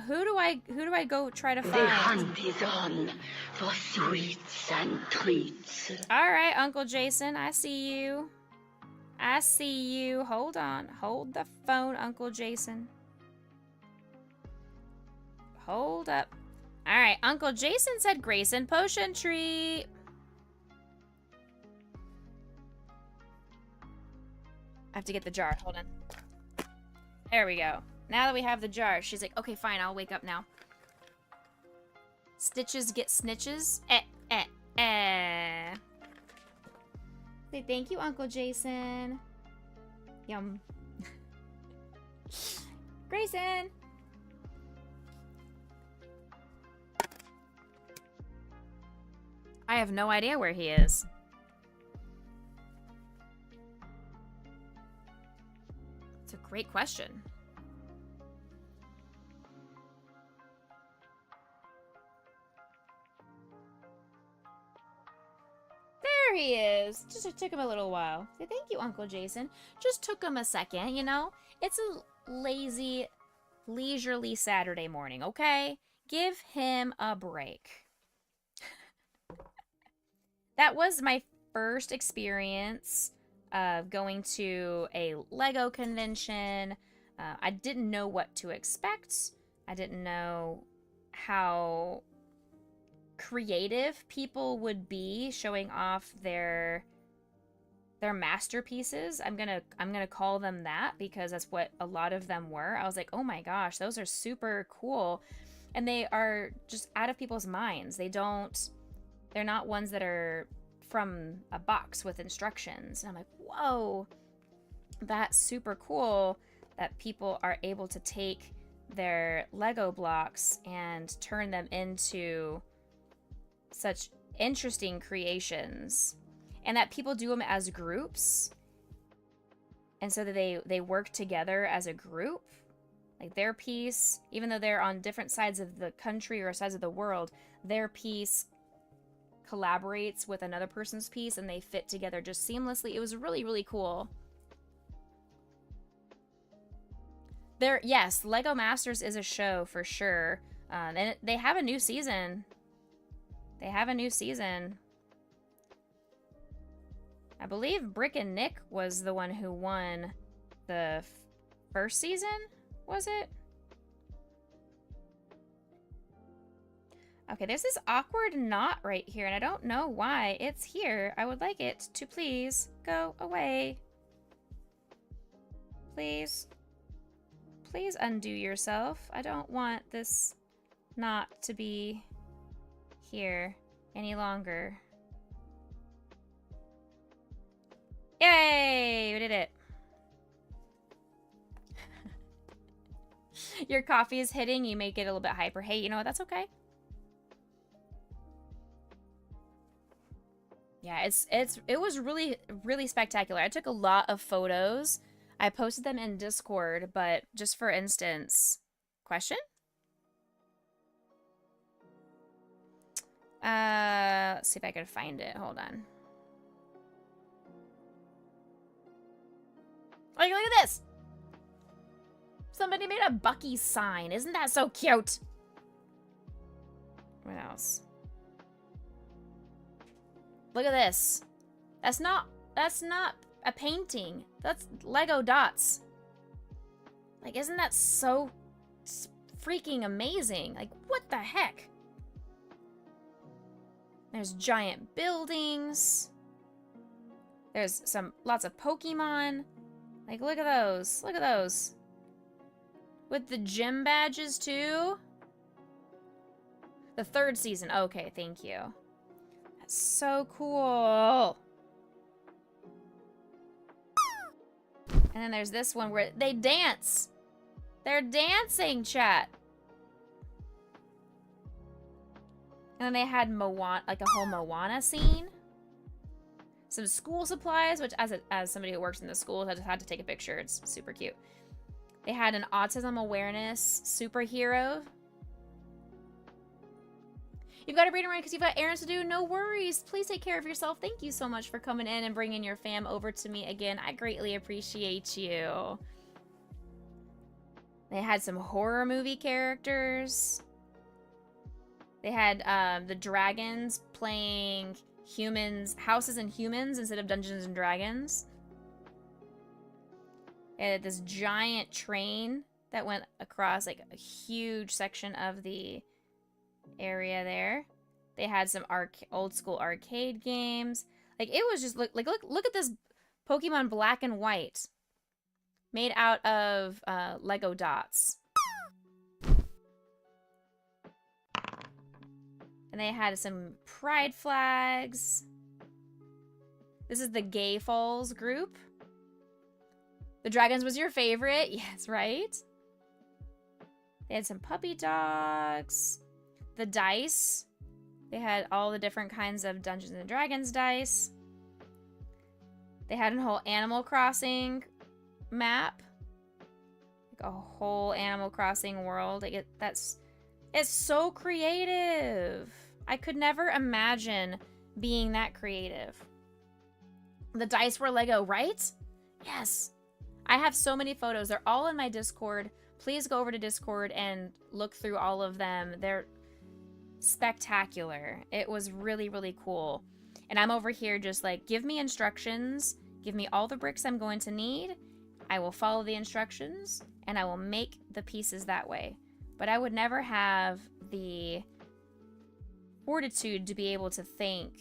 who do I go try to find? The hunt is on for sweets and treats. All right, Uncle Jason, I see you. I see you. Hold on. Hold the phone, Uncle Jason. Hold up. All right, Uncle Jason said Grayson potion treat. I have to get the jar. Hold on. There we go. Now that we have the jar, she's like, okay, fine, I'll wake up now. Stitches get snitches. Say thank you, Uncle Jason. Yum. Grayson! I have no idea where he is. It's a great question. There he is. Just it took him a little while. Say thank you, Uncle Jason. Just took him a second, you know? It's a lazy, leisurely Saturday morning, okay? Give him a break. That was my first experience of going to a Lego convention. I didn't know what to expect. I didn't know how creative people would be showing off their masterpieces. I'm gonna call them that because that's what a lot of them were. I was like, oh my gosh, those are super cool, and they are just out of people's minds. They're not ones that are from a box with instructions. And I'm like, whoa, that's super cool that people are able to take their Lego blocks and turn them into such interesting creations, and that people do them as groups, and so that they work together as a group. Like their piece, even though they're on different sides of the country or sides of the world, their piece collaborates with another person's piece and they fit together just seamlessly. It was really, really cool. Yes, Lego Masters is a show for sure. And they have a new season. They have a new season. I believe Brick and Nick was the one who won the first season, was it? Okay, there's this awkward knot right here, and I don't know why it's here. I would like it to please go away. Please. Please undo yourself. I don't want this knot to be here any longer. Yay! We did it. Your coffee is hitting. You may get a little bit hyper. Hey, you know what? That's okay. Yeah, it was really, really spectacular. I took a lot of photos. I posted them in Discord, but just for instance, question? Let's see if I can find it. Hold on. Like, look at this! Somebody made a Bucky sign. Isn't that so cute? What else? Look at this. That's not a painting. That's Lego dots. Like, isn't that so freaking amazing? Like, what the heck? There's giant buildings. There's lots of Pokemon. Like, look at those. Look at those. With the gym badges, too. The third season. Okay, thank you. That's so cool. And then there's this one where they dance. They're dancing, chat. And then they had Moana, like a whole Moana scene. Some school supplies, which as somebody who works in the schools, I just had to take a picture. It's super cute. They had an autism awareness superhero. You've got to read around because you've got errands to do. No worries. Please take care of yourself. Thank you so much for coming in and bringing your fam over to me again. I greatly appreciate you. They had some horror movie characters. They had the dragons playing humans, houses and humans instead of Dungeons and Dragons. They had this giant train that went across like a huge section of the area there. They had some old school arcade games. Like it was just look at this Pokemon Black and White made out of Lego dots. And they had some pride flags. This is the Gay Falls group. The Dragons was your favorite. Yes, right? They had some puppy dogs. The dice. They had all the different kinds of Dungeons and Dragons dice. They had a whole Animal Crossing map. Like a whole Animal Crossing world. Like it's so creative. I could never imagine being that creative. The dice were Lego, right? Yes. I have so many photos. They're all in my Discord. Please go over to Discord and look through all of them. They're spectacular. It was really, really cool. And I'm over here just like, give me instructions. Give me all the bricks I'm going to need. I will follow the instructions and I will make the pieces that way. But I would never have the fortitude to be able to think,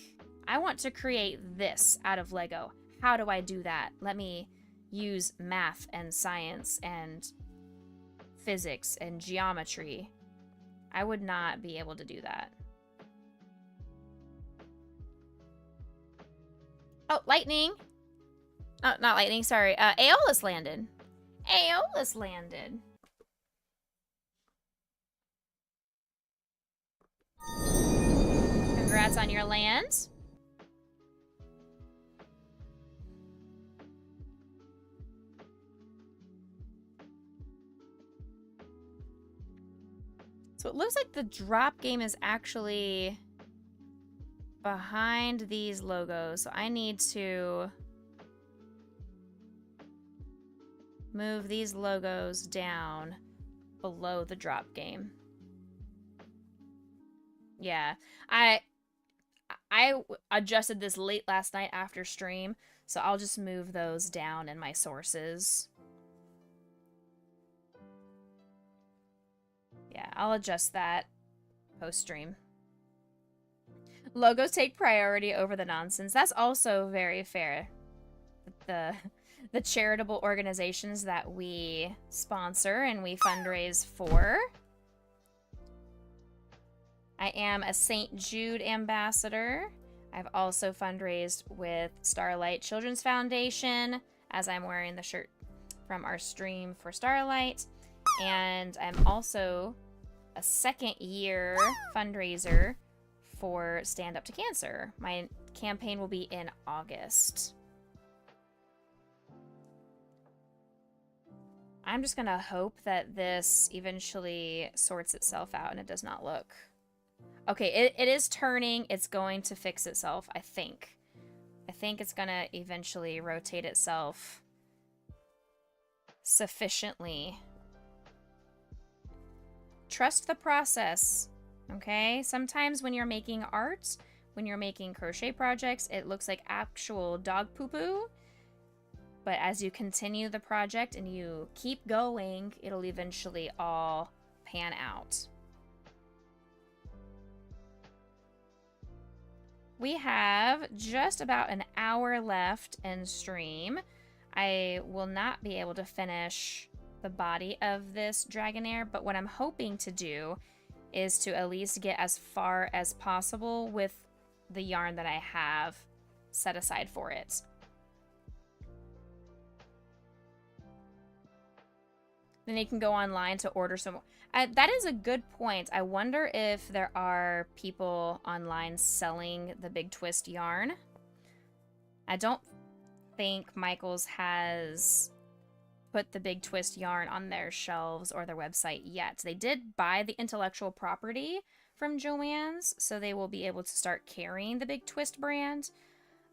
I want to create this out of Lego. How do I do that? Let me use math and science and physics and geometry. I would not be able to do that. Oh, lightning. Oh, not lightning, sorry. Aeolus landed. Aeolus landed. Congrats on your land. So it looks like the drop game is actually behind these logos. So I need to move these logos down below the drop game. Yeah, I adjusted this late last night after stream, so I'll just move those down in my sources. Yeah, I'll adjust that post-stream. Logos take priority over the nonsense. That's also very fair. The charitable organizations that we sponsor and we fundraise for. I am a St. Jude ambassador. I've also fundraised with Starlight Children's Foundation, as I'm wearing the shirt from our stream for Starlight. And I'm also a second-year fundraiser for Stand Up to Cancer. My campaign will be in August. I'm just gonna hope that this eventually sorts itself out and it does not look... Okay, it is turning. It's going to fix itself, I think. I think it's gonna eventually rotate itself sufficiently. Trust the process, okay? Sometimes when you're making art, when you're making crochet projects, it looks like actual dog poo-poo. But as you continue the project and you keep going, it'll eventually all pan out. We have just about an hour left in stream. I will not be able to finish the body of this Dragonair, but what I'm hoping to do is to at least get as far as possible with the yarn that I have set aside for it. Then you can go online to order some. That is a good point. I wonder if there are people online selling the Big Twist yarn. I don't think Michaels has put the Big Twist yarn on their shelves or their website yet. They did buy the intellectual property from Joann's, so they will be able to start carrying the Big Twist brand.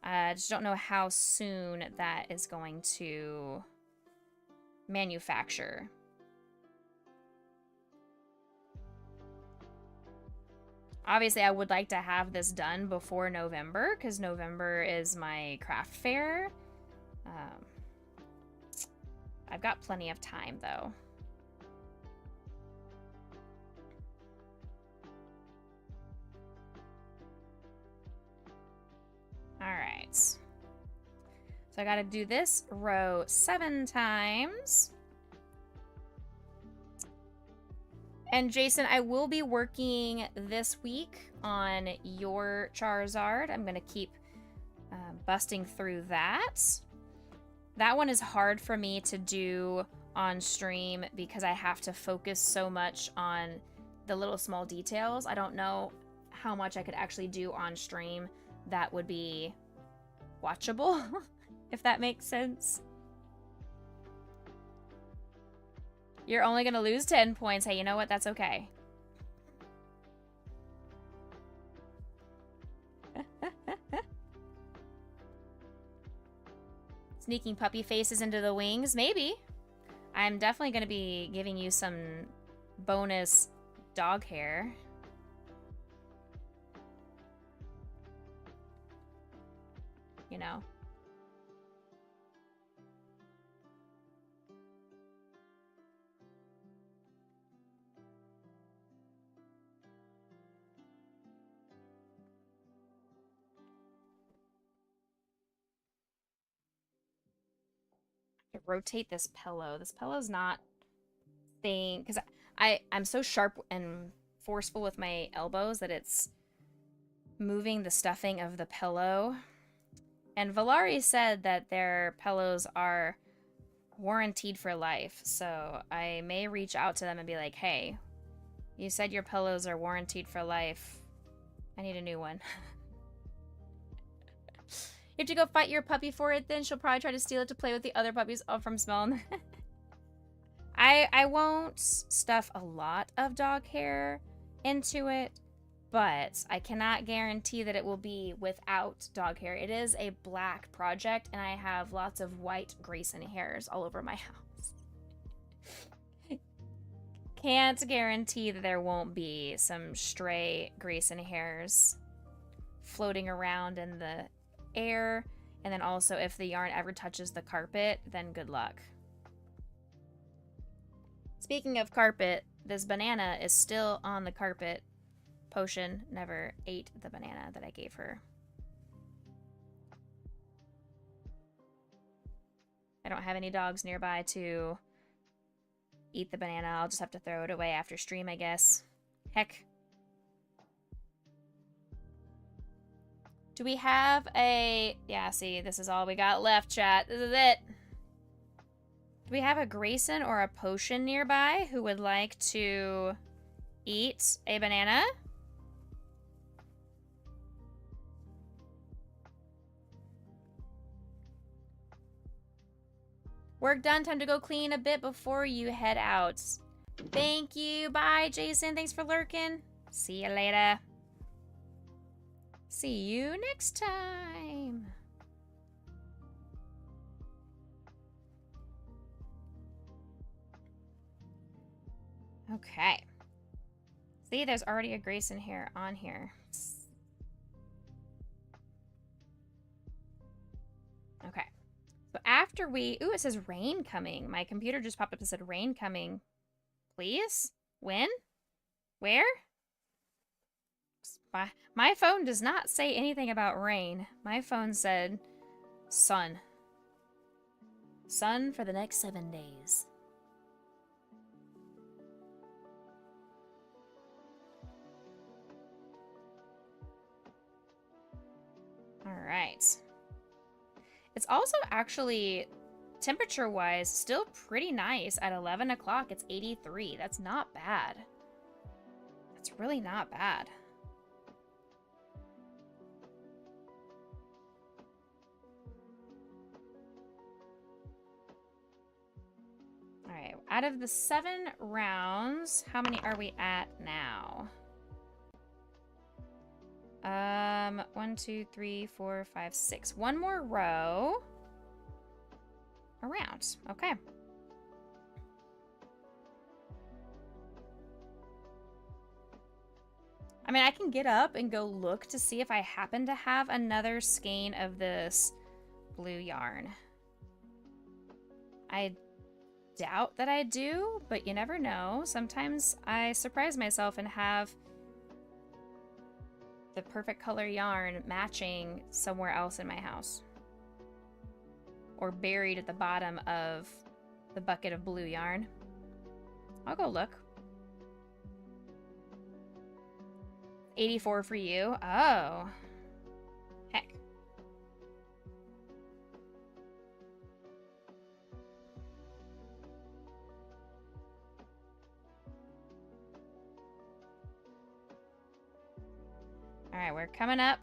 I just don't know how soon that is going to manufacture. Obviously, I would like to have this done before November, because November is my craft fair. I've got plenty of time, though. Alright. So I gotta do this row 7 times. And Jason, I will be working this week on your Charizard. I'm gonna keep busting through that. That one is hard for me to do on stream because I have to focus so much on the little small details. I don't know how much I could actually do on stream that would be watchable, if that makes sense. You're only gonna lose 10 points. Hey, you know what? That's okay. Sneaking puppy faces into the wings? Maybe. I'm definitely going to be giving you some bonus dog hair. You know. Rotate this pillow. This pillow's not thing because I'm so sharp and forceful with my elbows that it's moving the stuffing of the pillow. And Valari said that their pillows are warranted for life, so I may reach out to them and be like, hey, you said your pillows are warranted for life. I need a new one. You have to go fight your puppy for it, then she'll probably try to steal it to play with the other puppies from smelling. I won't stuff a lot of dog hair into it, but I cannot guarantee that it will be without dog hair. It is a black project, and I have lots of white Grayson hairs all over my house. Can't guarantee that there won't be some stray Grayson hairs floating around in the air, and then also if the yarn ever touches the carpet, then good luck. Speaking of carpet, this banana is still on the carpet. Potion never ate the banana that I gave her. I don't have any dogs nearby to eat the banana. I'll just have to throw it away after stream, I guess. Heck. Do we have a... Yeah, see, this is all we got left, chat. This is it. Do we have a Grayson or a Potion nearby who would like to eat a banana? Work done. Time to go clean a bit before you head out. Thank you. Bye, Jason. Thanks for lurking. See you later. See you next time. Okay. See, there's already a Grayson hair on here. Okay. So after we... Ooh, it says rain coming. My computer just popped up and said rain coming. Please? When? Where? My phone does not say anything about rain. My phone said sun. Sun for the next 7 days. Alright. It's also actually, temperature-wise, still pretty nice. At 11 o'clock, it's 83. That's not bad. That's really not bad. out of the 7 rounds, how many are we at now? 1, 2, 3, 4, 5, 6. One more row. Around. Okay. I mean, I can get up and go look to see if I happen to have another skein of this blue yarn. I doubt that I do, but you never know. Sometimes I surprise myself and have the perfect color yarn matching somewhere else in my house. Or buried at the bottom of the bucket of blue yarn. I'll go look. 84 for you. Oh. Heck. All right, we're coming up.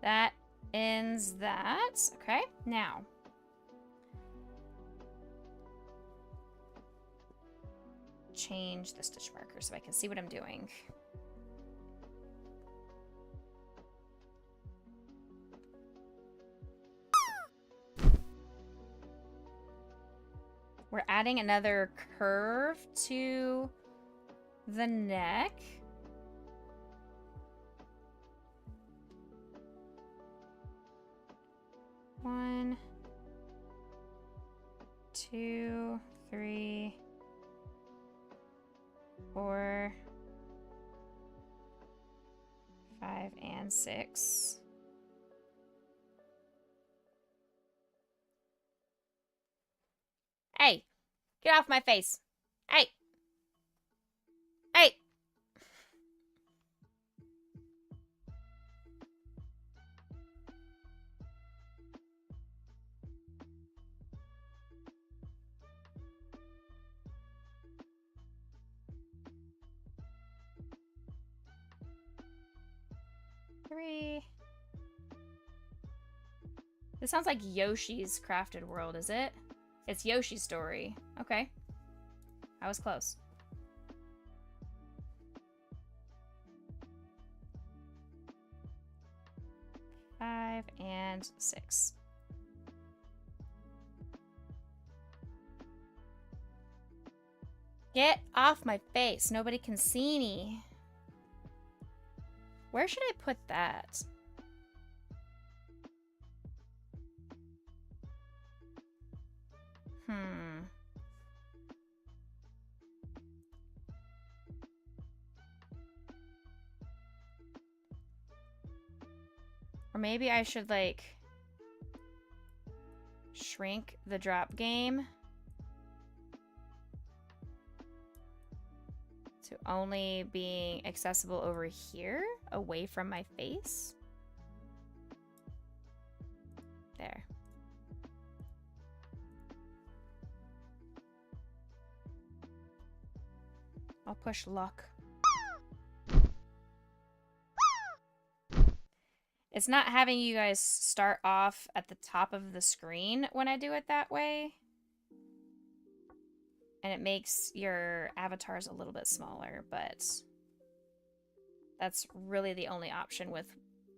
That ends that. Okay, now. Change the stitch marker so I can see what I'm doing. We're adding another curve to the neck. One, 2, 3, 4, 5, and 6. Hey, get off my face. Hey. Hey. Three. This sounds like Yoshi's Crafted World, is it? It's Yoshi's Story. Okay. I was close. 5 and 6. Get off my face. Nobody can see me. Where should I put that? Or maybe I should, like, shrink the drop game to only being accessible over here, away from my face. There. I'll push lock. It's not having you guys start off at the top of the screen when I do it that way. And it makes your avatars a little bit smaller, but that's really the only option with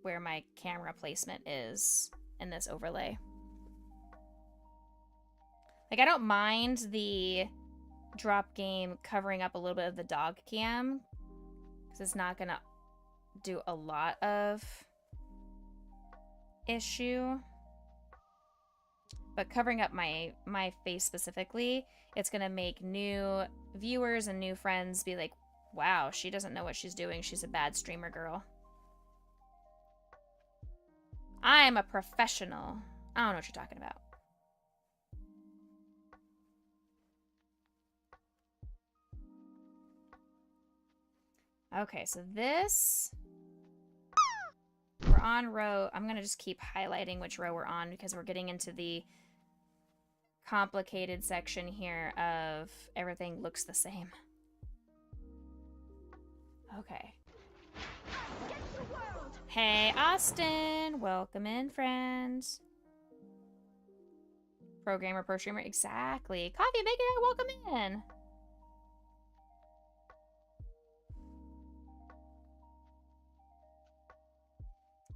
where my camera placement is in this overlay. Like, I don't mind the drop game covering up a little bit of the dog cam, because it's not gonna do a lot of issue. But covering up my face specifically, it's gonna make new viewers and new friends be like, wow, she doesn't know what she's doing. She's a bad streamer girl. I'm a professional. I don't know what you're talking about. Okay, so this... We're on row... I'm going to just keep highlighting which row we're on because we're getting into the complicated section here of everything looks the same. Okay. Hey, Austin! Welcome in, friends. Programmer, pro streamer, exactly. Coffee Maker, welcome in.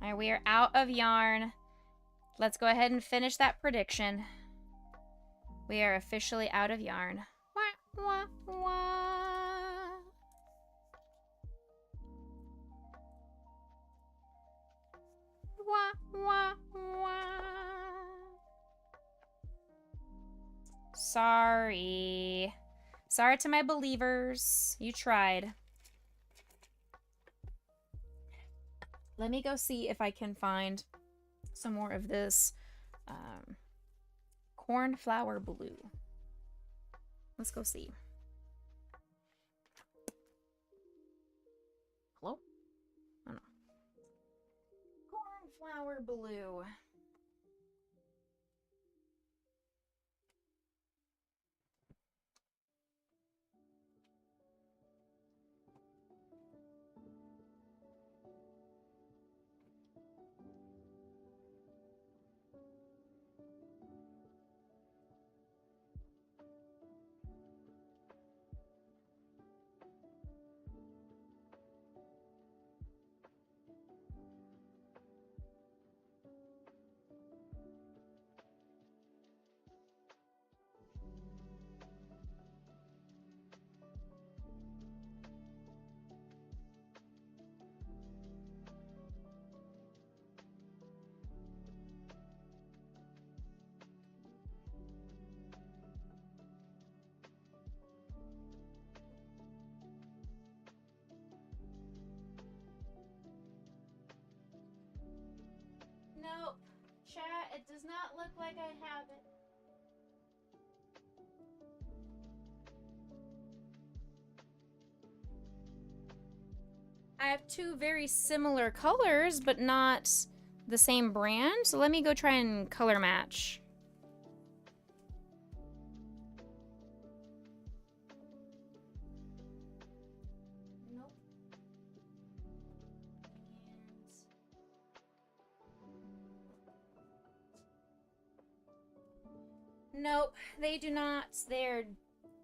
All right, we are out of yarn. Let's go ahead and finish that prediction. We are officially out of yarn. Wah, wah, wah. Wah, wah, wah. Sorry. Sorry to my believers. You tried. Let me go see if I can find some more of this cornflower blue. Let's go see. Hello? Oh no. Cornflower blue. Nope. Chat, it does not look like I have it. I have two very similar colors, but not the same brand. So let me go try and color match. Nope. Nope, they do not. They're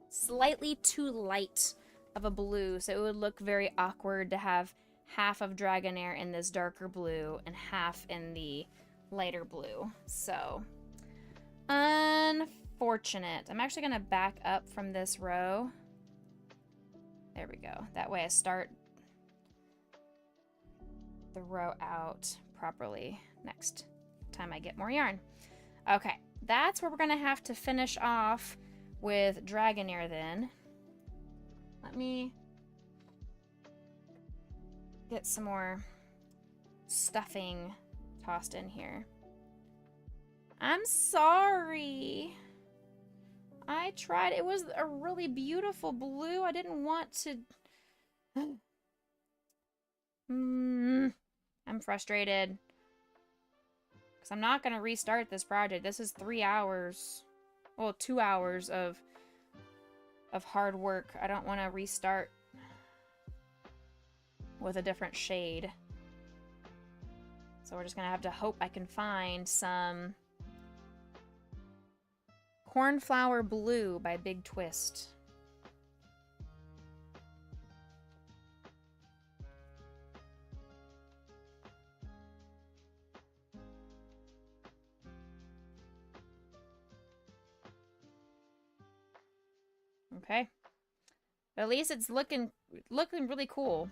slightly too light of a blue, so it would look very awkward to have half of Dragonair in this darker blue and half in the lighter blue. So, unfortunate. I'm actually going to back up from this row. There we go. That way I start the row out properly next time I get more yarn. Okay, that's where we're going to have to finish off with Dragonair then. Let me get some more stuffing tossed in here. I'm sorry. I tried. It was a really beautiful blue. I didn't want to... I'm frustrated. Because I'm not going to restart this project. This is 3 hours. Well, 2 hours of hard work. I don't want to restart with a different shade. So we're just going to have to hope I can find some Cornflower Blue by Big Twist. Okay. But at least it's looking really cool.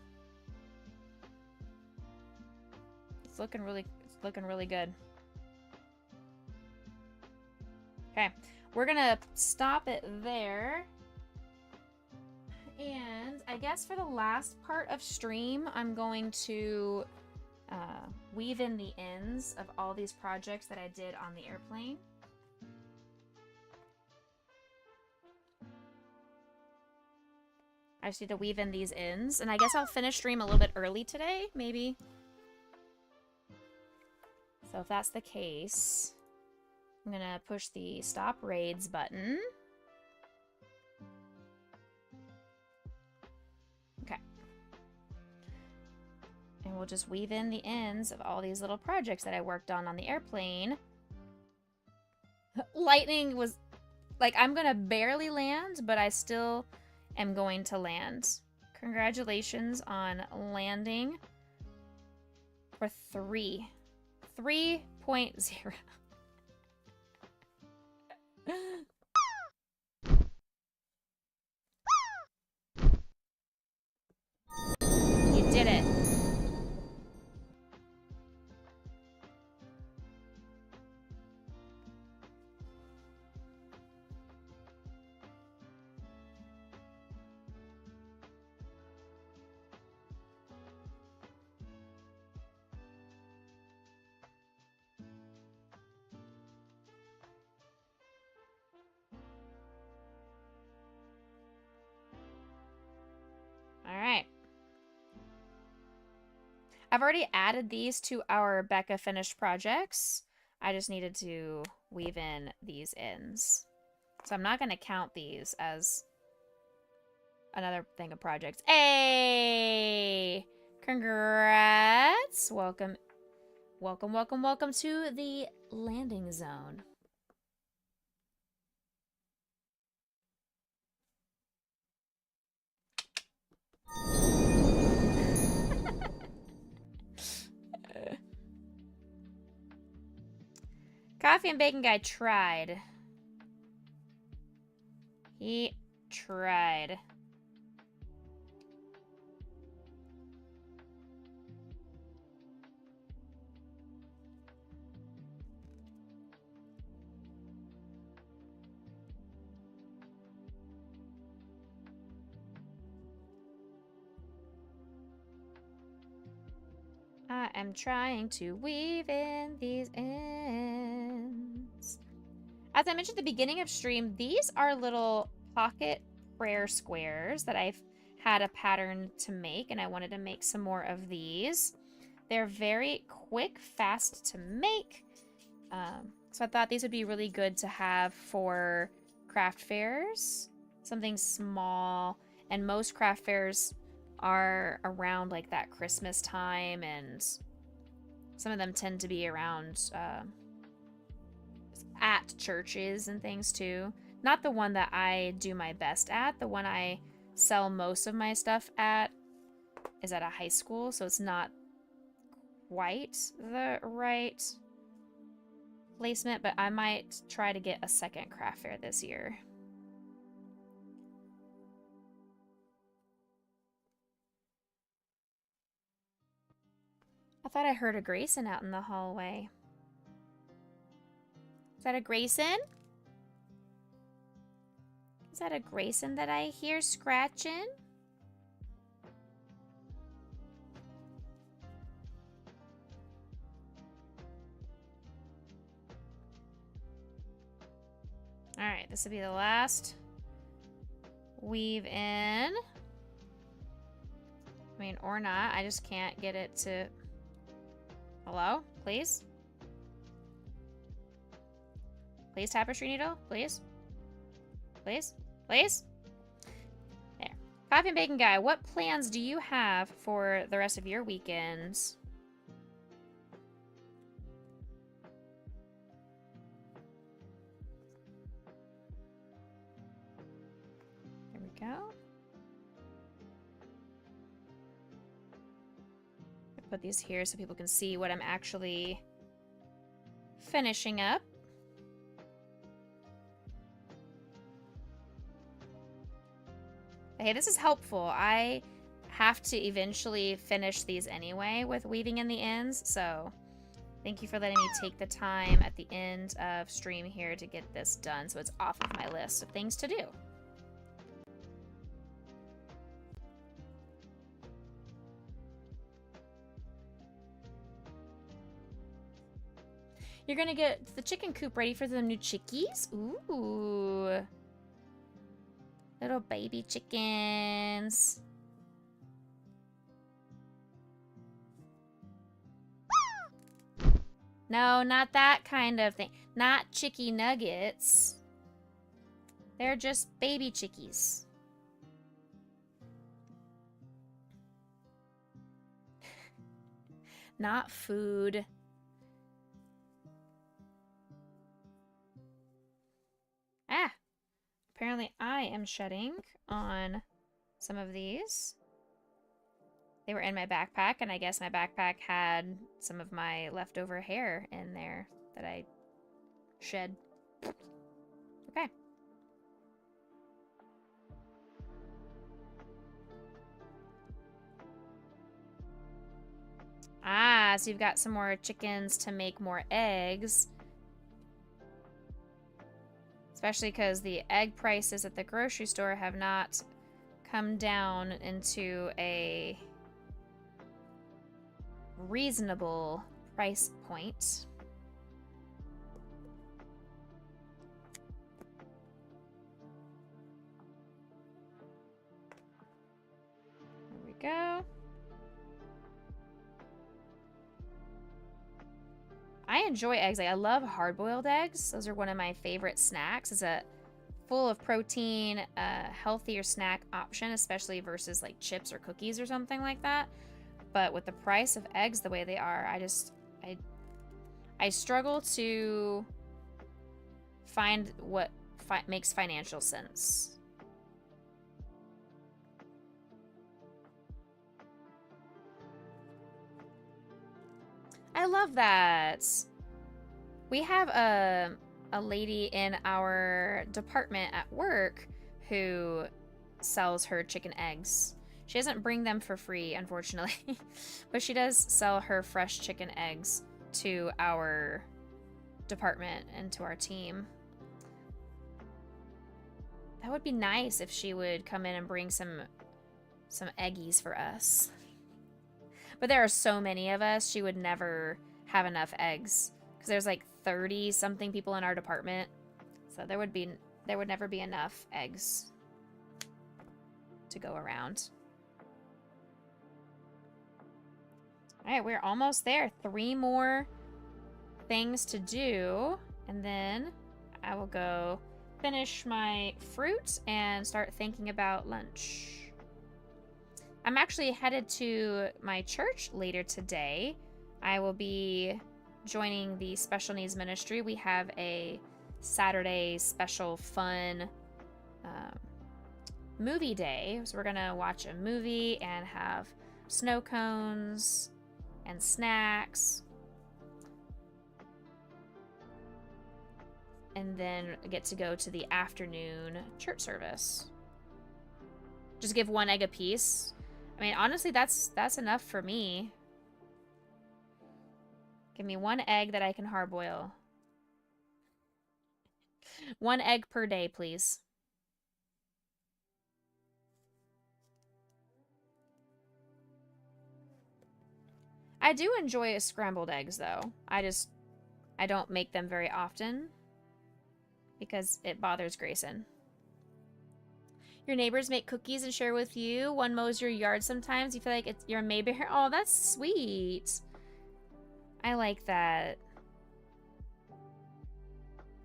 It's looking really good. Okay. We're gonna stop it there. And I guess for the last part of stream, I'm going to weave in the ends of all these projects that I did on the airplane. I just need to weave in these ends, and I guess I'll finish stream a little bit early today, maybe. So if that's the case, I'm gonna push the stop raids button. Okay. And we'll just weave in the ends of all these little projects that I worked on the airplane. Lightning was like, I'm gonna barely land, but I still am going to land. Congratulations on landing for 3. 3.0. You did it. All right. I've already added these to our Becca finished projects. I just needed to weave in these ends. So I'm not going to count these as another thing of projects. Hey! Congrats! Welcome to the landing zone. Coffee and Bacon Guy tried. He tried. I am trying to weave in these ends. As I mentioned at the beginning of stream, these are little pocket prayer squares that I've had a pattern to make, and I wanted to make some more of these. They're very quick, fast to make. So I thought these would be really good to have for craft fairs. Something small. And most craft fairs are around like that Christmas time, and some of them tend to be around at churches and things too. Not the one that I do my best at. The one I sell most of my stuff at is at a high school, so it's not quite the right placement, but I might try to get a second craft fair this year. I thought I heard a Grayson out in the hallway. Is that a Grayson? Is that a Grayson that I hear scratching? Alright, this will be the last weave in. I mean, or not. I just can't get it to... Hello? Please? Please, tapestry needle? Please? Please? Please? There. Coffee and Bacon Guy, what plans do you have for the rest of your weekends? There we go. Put these here so people can see what I'm actually finishing up. Hey, this is helpful. I have to eventually finish these anyway with weaving in the ends, so thank you for letting me take the time at the end of stream here to get this done, so it's off of my list of things to do. You're gonna get the chicken coop ready for the new chickies? Ooh. Little baby chickens. No, not that kind of thing. Not chicky nuggets. They're just baby chickies. Not food. Apparently I am shedding on some of these. They were in my backpack, and I guess my backpack had some of my leftover hair in there that I shed. Okay. Ah, so you've got some more chickens to make more eggs. Especially because the egg prices at the grocery store have not come down into a reasonable price point. There we go. I enjoy eggs. Like, I love hard-boiled eggs. Those are one of my favorite snacks. It's a full of protein, healthier snack option, especially versus like chips or cookies or something like that. But with the price of eggs the way they are, I struggle to find what makes financial sense. I love that. We have a lady in our department at work who sells her chicken eggs. She doesn't bring them for free, unfortunately, but she does sell her fresh chicken eggs to our department and to our team. That would be nice if she would come in and bring some eggies for us. But there are so many of us, she would never have enough eggs. Because there's like 30-something people in our department. So there would never be enough eggs to go around. Alright, we're almost there. 3 more things to do. And then I will go finish my fruit and start thinking about lunch. I'm actually headed to my church later today. I will be joining the special needs ministry. We have a Saturday special fun movie day. So we're gonna watch a movie and have snow cones and snacks. And then get to go to the afternoon church service. Just give 1 egg apiece. I mean, honestly, that's enough for me. Give me 1 egg that I can hard-boil. 1 egg per day, please. I do enjoy scrambled eggs, though. I don't make them very often because it bothers Grayson. Your neighbors make cookies and share with you. One mows your yard sometimes. You feel like you're a neighbor. Oh, that's sweet. I like that.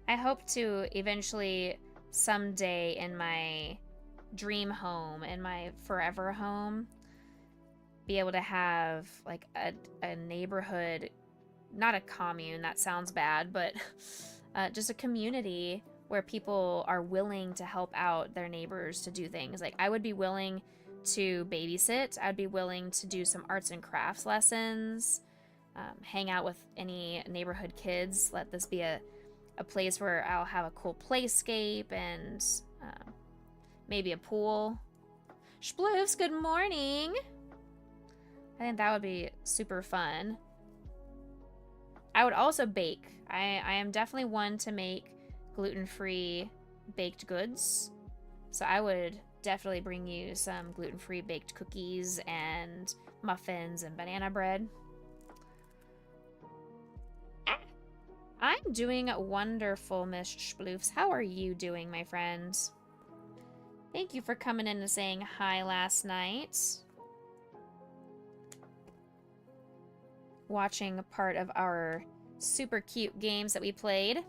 I hope to eventually someday in my dream home, in my forever home, be able to have like a neighborhood, not a commune, that sounds bad, but just a community where people are willing to help out their neighbors to do things. Like, I would be willing to babysit. I'd be willing to do some arts and crafts lessons, hang out with any neighborhood kids. Let this be a place where I'll have a cool playscape and maybe a pool. Sploofs, good morning. I think that would be super fun. I would also bake. I am definitely one to make gluten-free baked goods. So I would definitely bring you some gluten-free baked cookies and muffins and banana bread. I'm doing wonderful, Miss Sploofs. How are you doing, my friend? Thank you for coming in and saying hi last night. Watching a part of our super cute games that we played.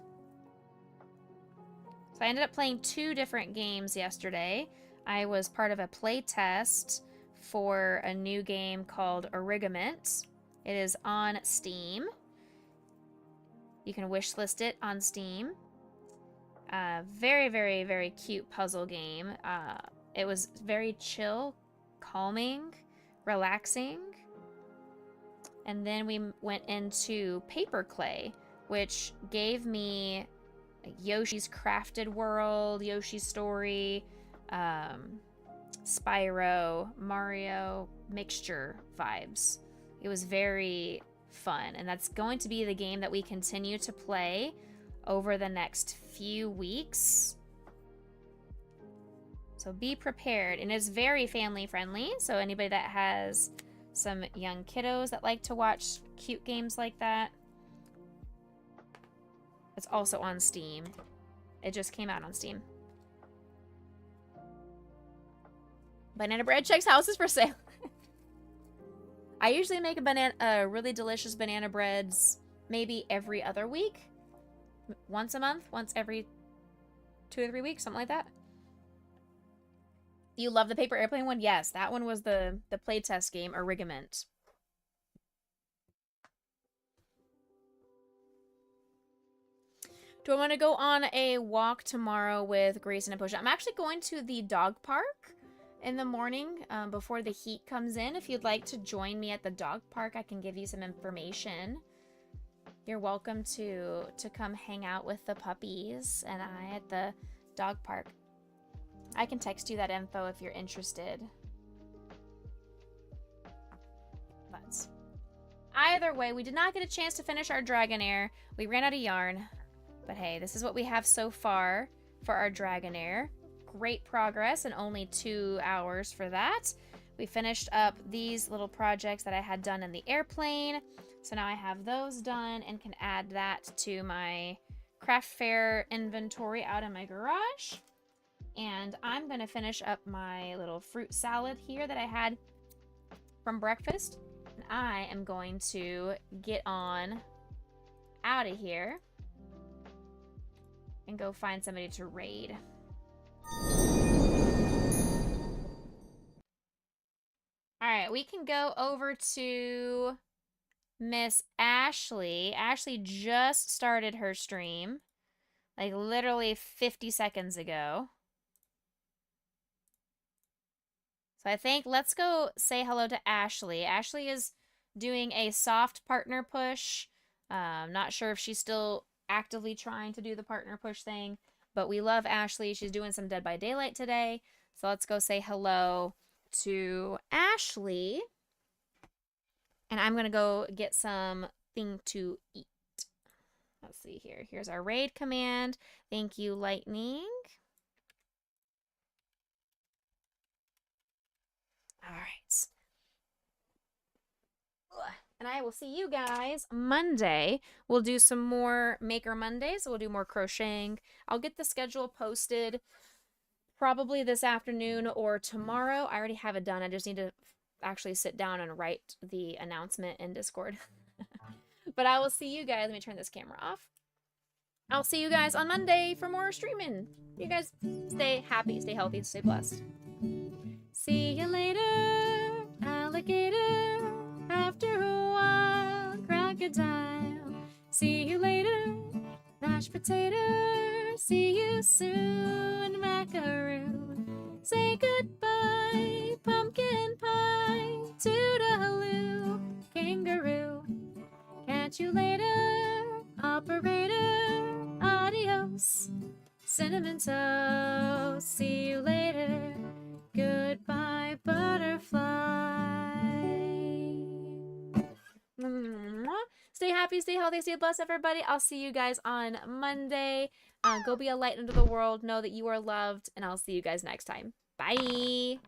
So I ended up playing 2 different games yesterday. I was part of a play test for a new game called Origament. It is on Steam. You can wishlist it on Steam. Very, very, very cute puzzle game. It was very chill, calming, relaxing. And then we went into Paper Clay, which gave me Yoshi's Crafted World, Yoshi's Story, Spyro, Mario mixture vibes. It was very fun, and that's going to be the game that we continue to play over the next few weeks. So be prepared, and it's very family friendly, so anybody that has some young kiddos that like to watch cute games like that. It's also on Steam. It just came out on Steam. Banana bread checks houses for sale. I usually make a really delicious banana breads maybe every other week. Once a month, once every 2 or 3 weeks, something like that. You love the paper airplane one? Yes, that one was the playtest game, Origament. Do I want to go on a walk tomorrow with Grayson and Potion? I'm actually going to the dog park in the morning before the heat comes in. If you'd like to join me at the dog park, I can give you some information. You're welcome to come hang out with the puppies and I at the dog park. I can text you that info if you're interested. But either way, we did not get a chance to finish our Dragonair. We ran out of yarn. But hey, this is what we have so far for our Dragonair. Great progress and only 2 hours for that. We finished up these little projects that I had done in the airplane. So now I have those done and can add that to my craft fair inventory out in my garage. And I'm going to finish up my little fruit salad here that I had from breakfast. And I am going to get on out of here and go find somebody to raid. Alright, we can go over to Miss Ashley. Ashley just started her stream, like literally 50 seconds ago. So I think let's go say hello to Ashley. Ashley is doing a soft partner push. Not sure if she's still actively trying to do the partner push thing, but we love Ashley. She's doing some Dead by Daylight today. So let's go say hello to Ashley. And I'm going to go get something to eat. Let's see here. Here's our raid command. Thank you, Lightning. All right. And I will see you guys Monday. We'll do some more Maker Mondays. We'll do more crocheting. I'll get the schedule posted probably this afternoon or tomorrow. I already have it done. I just need to actually sit down and write the announcement in Discord. But I will see you guys. Let me turn this camera off. I'll see you guys on Monday for more streaming. You guys stay happy, stay healthy, stay blessed. See you later, alligator. After a while, crocodile. See you later, mashed potato. See you soon, macaroon. Say goodbye, pumpkin pie. Toodaloo, kangaroo. Catch you later, operator. Adios, cinnamon toast. See you later. Goodbye, butterfly. Stay happy, stay healthy, stay blessed, everybody. I'll see you guys on Monday. Go be a light into the world. Know that you are loved, and I'll see you guys next time. Bye.